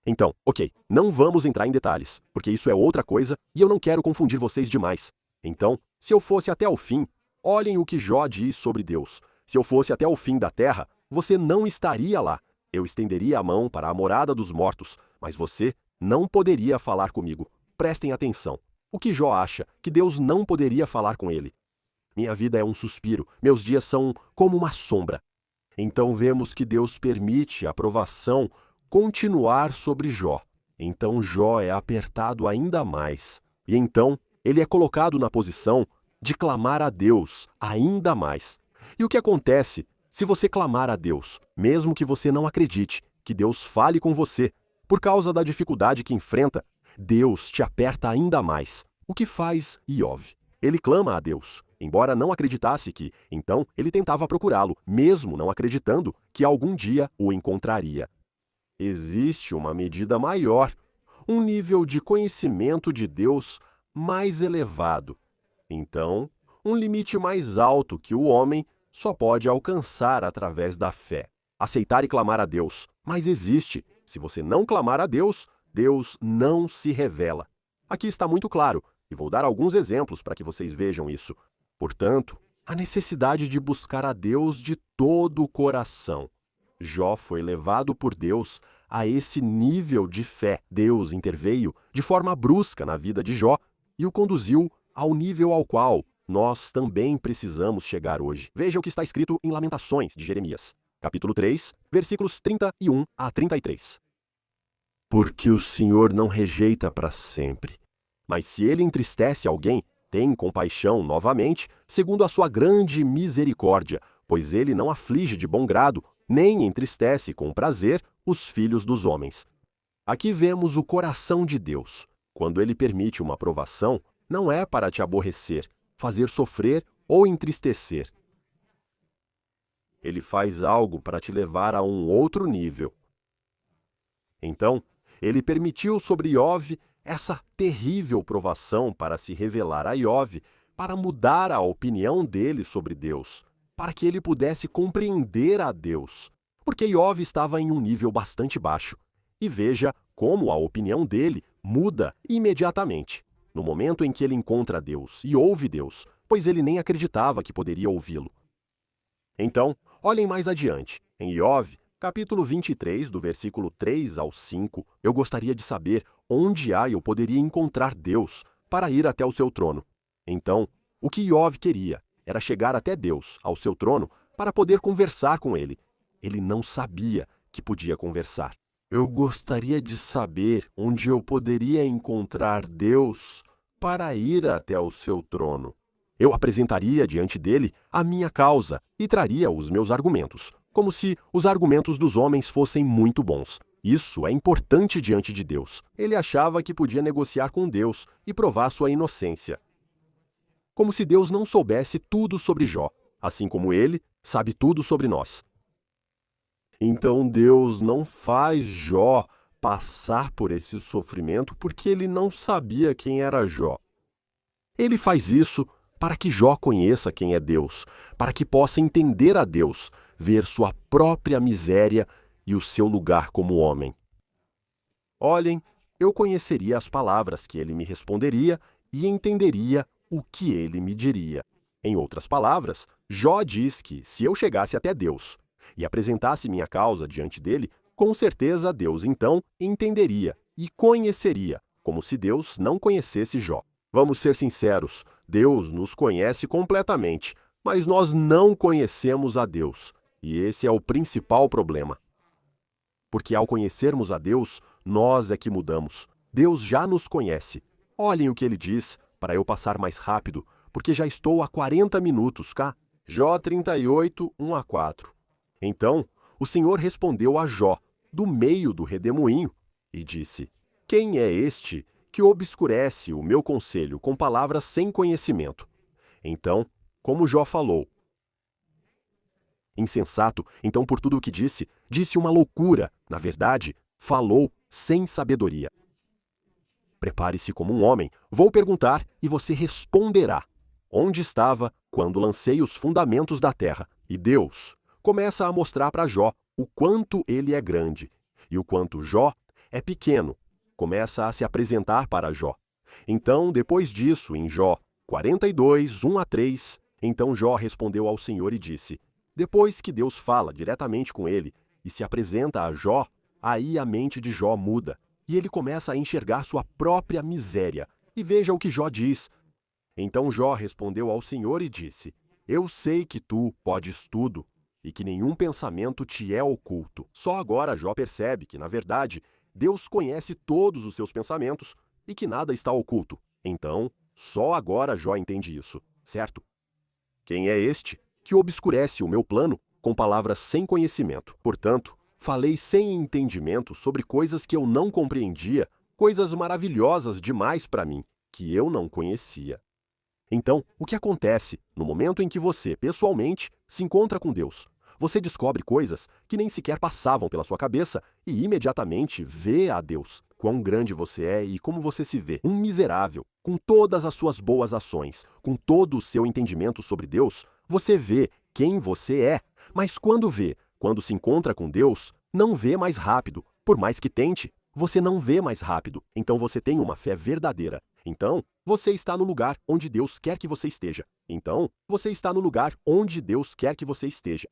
Então, ok, não vamos entrar em detalhes, porque isso é outra coisa e eu não quero confundir vocês demais. Então, se eu fosse até o fim, olhem o que Jó diz sobre Deus. Se eu fosse até o fim da terra, você não estaria lá. Eu estenderia a mão para a morada dos mortos, mas você não poderia falar comigo. Prestem atenção. O que Jó acha que Deus não poderia falar com ele? Minha vida é um suspiro, meus dias são como uma sombra. Então vemos que Deus permite a provação continuar sobre Jó. Então Jó é apertado ainda mais. E então ele é colocado na posição de clamar a Deus ainda mais. E o que acontece se você clamar a Deus, mesmo que você não acredite que Deus fale com você, por causa da dificuldade que enfrenta, Deus te aperta ainda mais. O que faz Iov? Ele clama a Deus, embora não acreditasse que, então, ele tentava procurá-lo, mesmo não acreditando que algum dia o encontraria. Existe uma medida maior, um nível de conhecimento de Deus mais elevado. Então, um limite mais alto que o homem só pode alcançar através da fé. Aceitar e clamar a Deus, mas existe. Se você não clamar a Deus, Deus não se revela. Aqui está muito claro, e vou dar alguns exemplos para que vocês vejam isso. Portanto, a necessidade de buscar a Deus de todo o coração. Jó foi levado por Deus a esse nível de fé. Deus interveio de forma brusca na vida de Jó e o conduziu ao nível ao qual nós também precisamos chegar hoje. Veja o que está escrito em Lamentações de Jeremias, capítulo 3, versículos 31 a 33. Porque o Senhor não rejeita para sempre, mas se ele entristece alguém, tem compaixão novamente, segundo a sua grande misericórdia, pois ele não aflige de bom grado, nem entristece com prazer os filhos dos homens. Aqui vemos o coração de Deus. Quando ele permite uma provação, não é para te aborrecer, fazer sofrer ou entristecer. Ele faz algo para te levar a um outro nível. Então, ele permitiu sobre Iov essa terrível provação para se revelar a Iov, para mudar a opinião dele sobre Deus, para que ele pudesse compreender a Deus, porque Iov estava em um nível bastante baixo. E veja como a opinião dele muda imediatamente, no momento em que ele encontra Deus e ouve Deus, pois ele nem acreditava que poderia ouvi-lo. Então, olhem mais adiante. Em Iov, capítulo 23, do versículo 3 ao 5, eu gostaria de saber onde eu poderia encontrar Deus para ir até o seu trono. Então, o que Iov queria era chegar até Deus, ao seu trono, para poder conversar com ele. Ele não sabia que podia conversar. Eu gostaria de saber onde eu poderia encontrar Deus para ir até o seu trono. Eu apresentaria diante dele a minha causa e traria os meus argumentos, como se os argumentos dos homens fossem muito bons. Isso é importante diante de Deus. Ele achava que podia negociar com Deus e provar sua inocência. Como se Deus não soubesse tudo sobre Jó, assim como ele sabe tudo sobre nós. Então Deus não faz Jó passar por esse sofrimento porque ele não sabia quem era Jó. Ele faz isso para que Jó conheça quem é Deus, para que possa entender a Deus, ver sua própria miséria e o seu lugar como homem. Olhem, eu conheceria as palavras que ele me responderia e entenderia o que ele me diria. Em outras palavras, Jó diz que, se eu chegasse até Deus e apresentasse minha causa diante dele, com certeza Deus então entenderia e conheceria como se Deus não conhecesse Jó. Vamos ser sinceros, Deus nos conhece completamente, mas nós não conhecemos a Deus. E esse é o principal problema. Porque ao conhecermos a Deus, nós é que mudamos. Deus já nos conhece. Olhem o que ele diz, para eu passar mais rápido, porque já estou há 40 minutos cá. Jó 38, 1 a 4. Então, o Senhor respondeu a Jó, do meio do redemoinho, e disse: Quem é este que obscurece o meu conselho com palavras sem conhecimento? Então, como Jó falou, insensato, então por tudo o que disse uma loucura. Na verdade, falou sem sabedoria. Prepare-se como um homem. Vou perguntar e você responderá. Onde estava quando lancei os fundamentos da terra? E Deus começa a mostrar para Jó o quanto ele é grande e o quanto Jó é pequeno. Começa a se apresentar para Jó. Então, depois disso, em Jó 42, 1 a 3, então Jó respondeu ao Senhor e disse: Depois que Deus fala diretamente com ele e se apresenta a Jó, aí a mente de Jó muda e ele começa a enxergar sua própria miséria. E veja o que Jó diz. Então Jó respondeu ao Senhor e disse: Eu sei que tu podes tudo e que nenhum pensamento te é oculto. Só agora Jó percebe que, na verdade, Deus conhece todos os seus pensamentos e que nada está oculto. Então, só agora Jó entende isso, certo? Quem é este que obscurece o meu plano com palavras sem conhecimento? Portanto, falei sem entendimento sobre coisas que eu não compreendia, coisas maravilhosas demais para mim, que eu não conhecia. Então, o que acontece no momento em que você, pessoalmente, se encontra com Deus? Você descobre coisas que nem sequer passavam pela sua cabeça e imediatamente vê a Deus. Quão grande você é e como você se vê. Um miserável, com todas as suas boas ações, com todo o seu entendimento sobre Deus, você vê quem você é. Mas quando se encontra com Deus, não vê mais rápido. Por mais que tente, você não vê mais rápido. Então você tem uma fé verdadeira. Então, você está no lugar onde Deus quer que você esteja. Então, você está no lugar onde Deus quer que você esteja.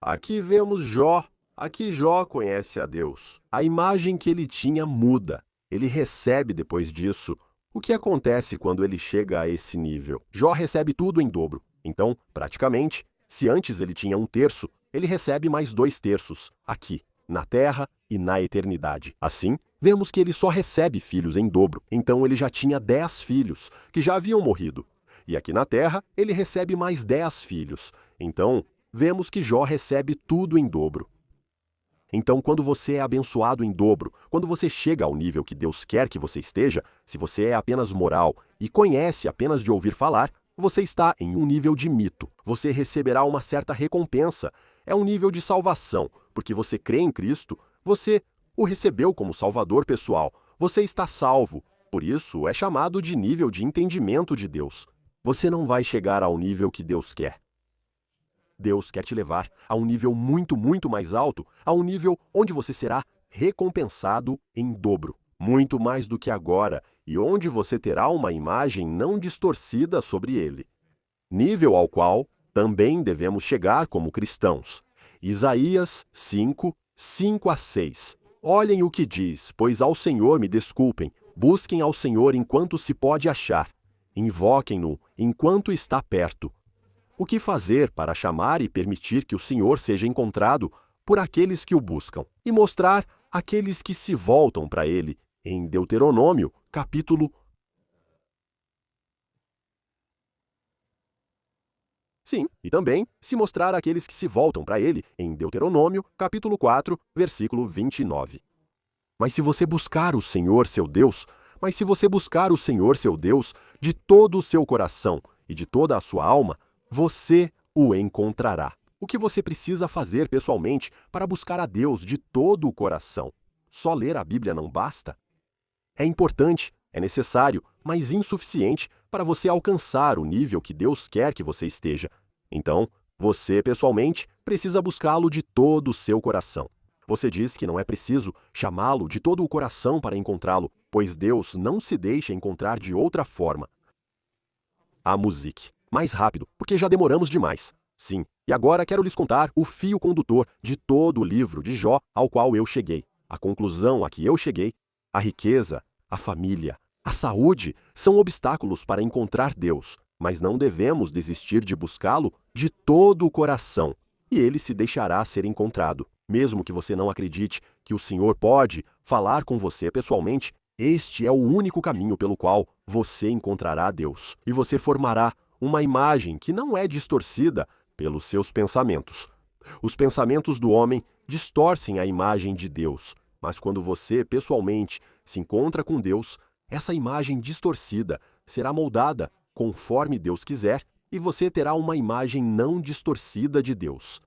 Aqui vemos Jó. Aqui Jó conhece a Deus. A imagem que ele tinha muda. Ele recebe depois disso. O que acontece quando ele chega a esse nível? Jó recebe tudo em dobro. Então, praticamente, se antes ele tinha 1/3, ele recebe mais 2/3, aqui, na terra e na eternidade. Assim, vemos que ele só recebe filhos em dobro. Então ele já tinha 10 filhos, que já haviam morrido. E aqui na terra, ele recebe mais 10 filhos. Então, vemos que Jó recebe tudo em dobro. Então, quando você é abençoado em dobro, quando você chega ao nível que Deus quer que você esteja, se você é apenas moral e conhece apenas de ouvir falar, você está em um nível de mito. Você receberá uma certa recompensa. É um nível de salvação, porque você crê em Cristo, você o recebeu como Salvador pessoal. Você está salvo. Por isso, é chamado de nível de entendimento de Deus. Você não vai chegar ao nível que Deus quer. Deus quer te levar a um nível muito, muito mais alto, a um nível onde você será recompensado em dobro, muito mais do que agora, e onde você terá uma imagem não distorcida sobre ele. Nível ao qual também devemos chegar como cristãos. Isaías 5, 5 a 6. Olhem o que diz: pois ao Senhor me desculpem, busquem ao Senhor enquanto se pode achar, invoquem-no enquanto está perto. O que fazer para chamar e permitir que o Senhor seja encontrado por aqueles que o buscam e mostrar aqueles que se voltam para ele, em Deuteronômio, capítulo 4. E também se mostrar aqueles que se voltam para ele, em Deuteronômio, capítulo 4, versículo 29. Mas se você buscar o Senhor seu Deus de todo o seu coração e de toda a sua alma, você o encontrará. O que você precisa fazer pessoalmente para buscar a Deus de todo o coração? Só ler a Bíblia não basta? É importante, é necessário, mas insuficiente para você alcançar o nível que Deus quer que você esteja. Então, você, pessoalmente, precisa buscá-lo de todo o seu coração. Você diz que não é preciso chamá-lo de todo o coração para encontrá-lo, pois Deus não se deixa encontrar de outra forma. A música. Mais rápido, porque já demoramos demais. Sim, e agora quero lhes contar o fio condutor de todo o livro de Jó ao qual eu cheguei. A conclusão a que eu cheguei: a riqueza a família, a saúde são obstáculos para encontrar Deus, mas não devemos desistir de buscá-lo de todo o coração, e ele se deixará ser encontrado. Mesmo que você não acredite que o Senhor pode falar com você pessoalmente, este é o único caminho pelo qual você encontrará Deus, e você formará uma imagem que não é distorcida pelos seus pensamentos. Os pensamentos do homem distorcem a imagem de Deus, mas quando você, pessoalmente, se encontra com Deus, essa imagem distorcida será moldada conforme Deus quiser e você terá uma imagem não distorcida de Deus.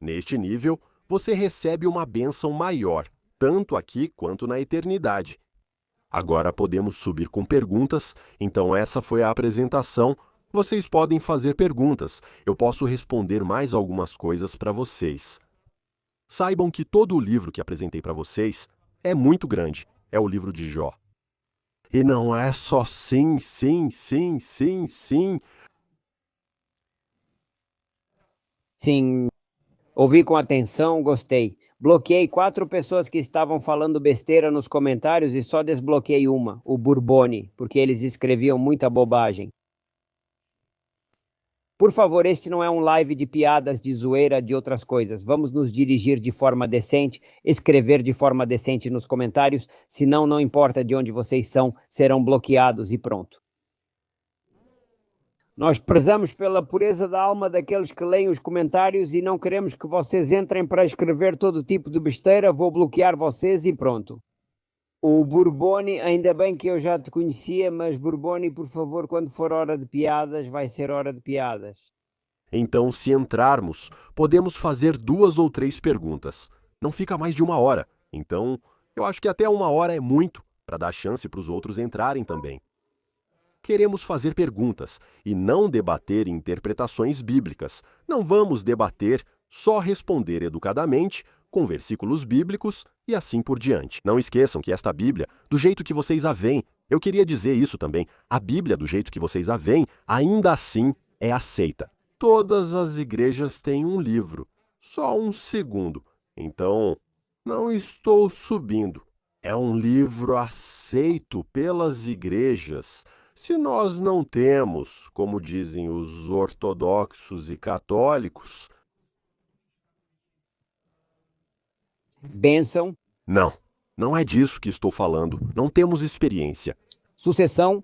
Neste nível, você recebe uma bênção maior, tanto aqui quanto na eternidade. Agora podemos subir com perguntas, então essa foi a apresentação. Vocês podem fazer perguntas, eu posso responder mais algumas coisas para vocês. Saibam que todo o livro que apresentei para vocês é muito grande, é o livro de Jó. E não é só sim, sim, sim, sim, sim. Sim, ouvi com atenção, gostei. Bloqueei 4 pessoas que estavam falando besteira nos comentários e só desbloqueei uma, o Bourboni, porque eles escreviam muita bobagem. Por favor, este não é um live de piadas, de zoeira, de outras coisas. Vamos nos dirigir de forma decente, escrever de forma decente nos comentários, senão não importa de onde vocês são, serão bloqueados e pronto. Nós prezamos pela pureza da alma daqueles que leem os comentários e não queremos que vocês entrem para escrever todo tipo de besteira, vou bloquear vocês e pronto. O Bourboni, ainda bem que eu já te conhecia, mas Bourboni, por favor, quando for hora de piadas, vai ser hora de piadas. Então, se entrarmos, podemos fazer 2 ou 3 perguntas. Não fica mais de 1 hora. Então, eu acho que até 1 hora é muito, para dar chance para os outros entrarem também. Queremos fazer perguntas e não debater interpretações bíblicas. Não vamos debater, só responder educadamente, com versículos bíblicos e assim por diante. Não esqueçam que esta Bíblia, do jeito que vocês a veem, eu queria dizer isso também, a Bíblia, do jeito que vocês a veem, ainda assim é aceita. Todas as igrejas têm um livro. Só um segundo. Então, não estou subindo. É um livro aceito pelas igrejas. Se nós não temos, como dizem os ortodoxos e católicos, Bênção, não é disso que estou falando. Não temos experiência. sucessão,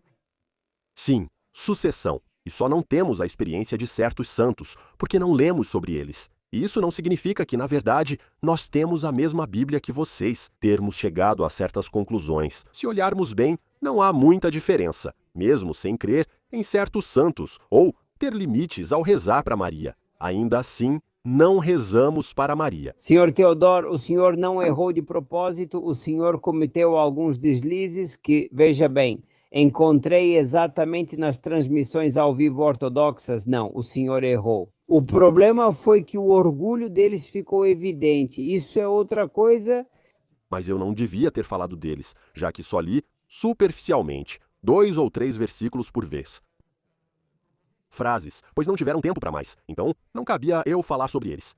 Sim, sucessão. E só não temos a experiência de certos santos, porque não lemos sobre eles. E isso não significa que, na verdade, nós temos a mesma Bíblia que vocês, termos chegado a certas conclusões. Se olharmos bem, não há muita diferença, mesmo sem crer em certos santos ou ter limites ao rezar para Maria. Ainda assim, não rezamos para Maria. Senhor Teodoro, o senhor não errou de propósito, o senhor cometeu alguns deslizes que, veja bem, encontrei exatamente nas transmissões ao vivo ortodoxas. Não, o senhor errou. O problema foi que o orgulho deles ficou evidente. Isso é outra coisa. Mas eu não devia ter falado deles, já que só li superficialmente, 2 ou 3 versículos por vez. Frases, pois não tiveram tempo para mais, então não cabia eu falar sobre eles.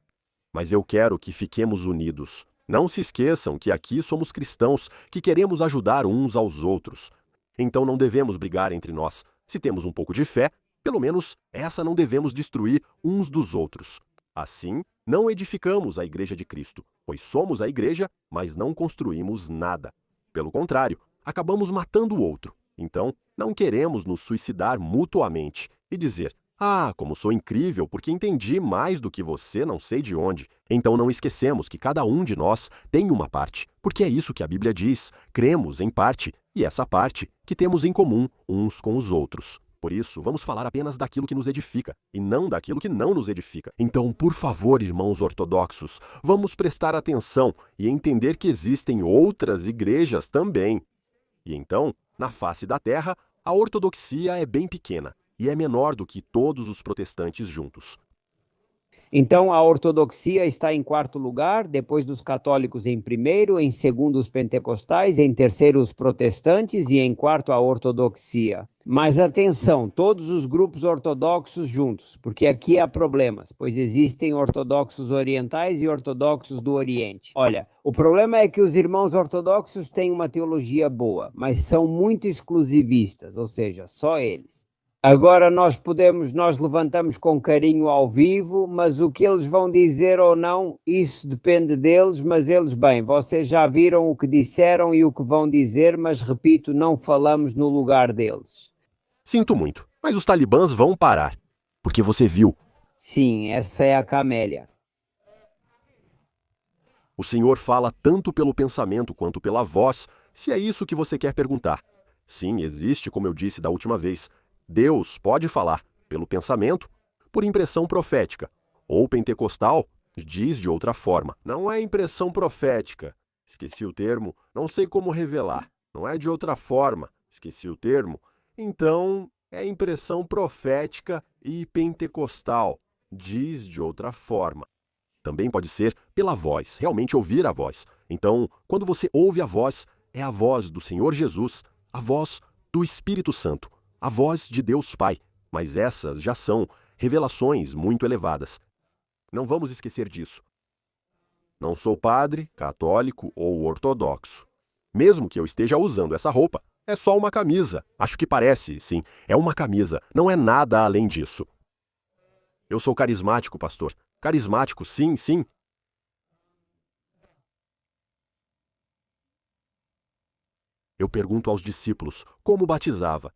Mas eu quero que fiquemos unidos. Não se esqueçam que aqui somos cristãos que queremos ajudar uns aos outros. Então não devemos brigar entre nós. Se temos um pouco de fé, pelo menos essa não devemos destruir uns dos outros. Assim, não edificamos a Igreja de Cristo, pois somos a Igreja, mas não construímos nada. Pelo contrário, acabamos matando o outro. Então, não queremos nos suicidar mutuamente e dizer: "Ah, como sou incrível porque entendi mais do que você não sei de onde". Então não esquecemos que cada um de nós tem uma parte, porque é isso que a Bíblia diz. Cremos em parte, e essa parte que temos em comum uns com os outros. Por isso, vamos falar apenas daquilo que nos edifica, e não daquilo que não nos edifica. Então, por favor, irmãos ortodoxos, vamos prestar atenção e entender que existem outras igrejas também. E então, na face da terra, a ortodoxia é bem pequena, e é menor do que todos os protestantes juntos. Então, a ortodoxia está em quarto lugar, depois dos católicos em primeiro, em segundo os pentecostais, em terceiro os protestantes e em quarto a ortodoxia. Mas atenção, todos os grupos ortodoxos juntos, porque aqui há problemas, pois existem ortodoxos orientais e ortodoxos do Oriente. Olha, o problema é que os irmãos ortodoxos têm uma teologia boa, mas são muito exclusivistas, ou seja, só eles. Agora nós levantamos com carinho ao vivo, mas o que eles vão dizer ou não, isso depende deles, mas eles, bem, vocês já viram o que disseram e o que vão dizer, mas repito, não falamos no lugar deles. Sinto muito, mas os talibãs vão parar, porque você viu. Sim, essa é a camélia. O Senhor fala tanto pelo pensamento quanto pela voz, se é isso que você quer perguntar. Sim, existe, como eu disse da última vez. Deus pode falar pelo pensamento, por impressão profética, ou pentecostal diz de outra forma. Não é impressão profética, esqueci o termo, não sei como revelar. Não é de outra forma, esqueci o termo. Então, é impressão profética e pentecostal, diz de outra forma. Também pode ser pela voz, realmente ouvir a voz. Então, quando você ouve a voz, é a voz do Senhor Jesus, a voz do Espírito Santo, a voz de Deus Pai. Mas essas já são revelações muito elevadas. Não vamos esquecer disso. Não sou padre, católico ou ortodoxo. Mesmo que eu esteja usando essa roupa, é só uma camisa. Acho que parece, sim, é uma camisa, não é nada além disso. Eu sou carismático, pastor. Carismático, sim, sim. Eu pergunto aos discípulos como batizava.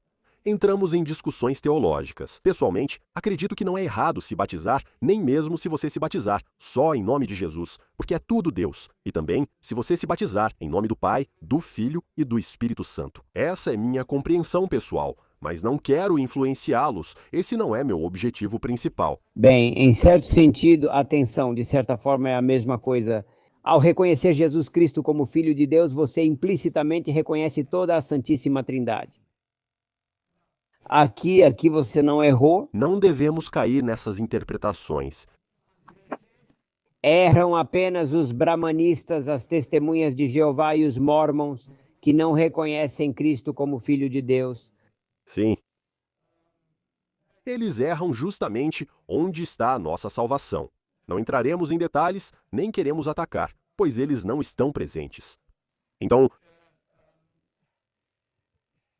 Entramos em discussões teológicas. Pessoalmente, acredito que não é errado se batizar, nem mesmo se você se batizar só em nome de Jesus, porque é tudo Deus. E também se você se batizar em nome do Pai, do Filho e do Espírito Santo. Essa é minha compreensão pessoal, mas não quero influenciá-los. Esse não é meu objetivo principal. Bem, em certo sentido, atenção, de certa forma é a mesma coisa. Ao reconhecer Jesus Cristo como Filho de Deus, você implicitamente reconhece toda a Santíssima Trindade. Aqui você não errou. Não devemos cair nessas interpretações. Erram apenas os brahmanistas, as testemunhas de Jeová e os mormons, que não reconhecem Cristo como Filho de Deus. Sim. Eles erram justamente onde está a nossa salvação. Não entraremos em detalhes, nem queremos atacar, pois eles não estão presentes. Então,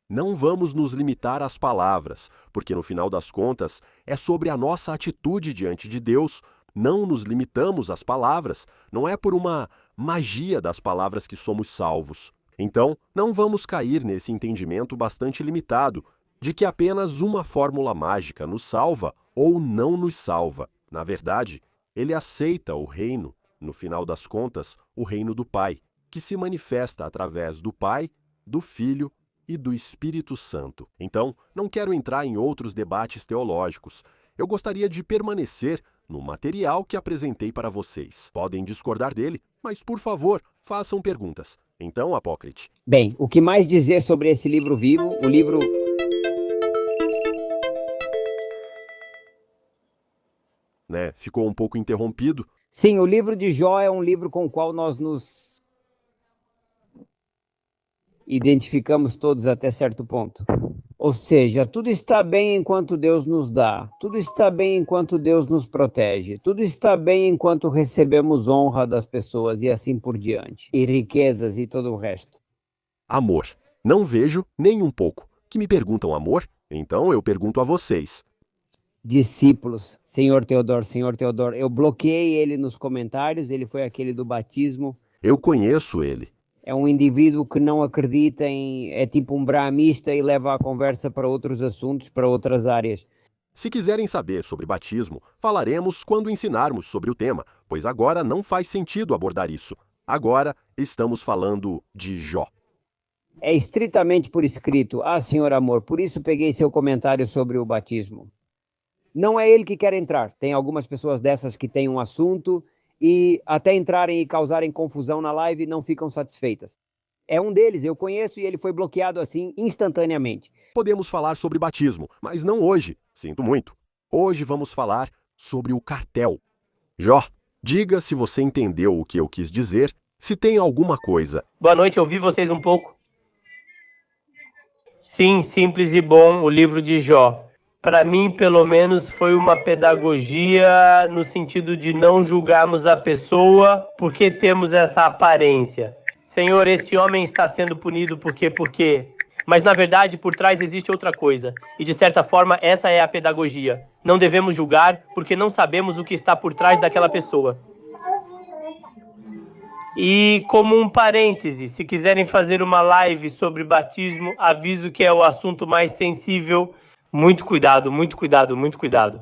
não vamos nos limitar às palavras, porque no final das contas é sobre a nossa atitude diante de Deus. Não nos limitamos às palavras, não é por uma magia das palavras que somos salvos. Então, não vamos cair nesse entendimento bastante limitado de que apenas uma fórmula mágica nos salva ou não nos salva. Na verdade, ele aceita o reino, no final das contas, o reino do Pai, que se manifesta através do Pai, do Filho e do Espírito Santo. Então, não quero entrar em outros debates teológicos. Eu gostaria de permanecer no material que apresentei para vocês. Podem discordar dele, mas, por favor, façam perguntas. Então, Apócrite. Bem, o que mais dizer sobre esse livro vivo? O livro... Ficou um pouco interrompido. Sim, o livro de Jó é um livro com o qual nós nos identificamos todos até certo ponto. Ou seja, tudo está bem enquanto Deus nos dá, tudo está bem enquanto Deus nos protege, tudo está bem enquanto recebemos honra das pessoas e assim por diante, e riquezas e todo o resto. Amor. Não vejo nem um pouco. Que me perguntam amor? Então eu pergunto a vocês. Discípulos, Senhor Teodoro, eu bloqueei ele nos comentários, ele foi aquele do batismo. Eu conheço ele. É um indivíduo que não acredita é tipo um brahmista e leva a conversa para outros assuntos, para outras áreas. Se quiserem saber sobre batismo, falaremos quando ensinarmos sobre o tema, pois agora não faz sentido abordar isso. Agora estamos falando de Jó. É estritamente por escrito. Senhor amor, por isso peguei seu comentário sobre o batismo. Não é ele que quer entrar. Tem algumas pessoas dessas que têm um assunto e até entrarem e causarem confusão na live não ficam satisfeitas. É um deles, eu conheço e ele foi bloqueado assim instantaneamente. Podemos falar sobre batismo, mas não hoje. Sinto muito. Hoje vamos falar sobre o cartel. Jó, diga se você entendeu o que eu quis dizer, se tem alguma coisa. Boa noite, ouvi vocês um pouco. Sim, simples e bom, o livro de Jó. Para mim, pelo menos, foi uma pedagogia no sentido de não julgarmos a pessoa porque temos essa aparência. Senhor, esse homem está sendo punido por quê? Mas, na verdade, por trás existe outra coisa. E, de certa forma, essa é a pedagogia. Não devemos julgar porque não sabemos o que está por trás daquela pessoa. E, como um parêntese, se quiserem fazer uma live sobre batismo, aviso que é o assunto mais sensível. Muito cuidado, muito cuidado, muito cuidado.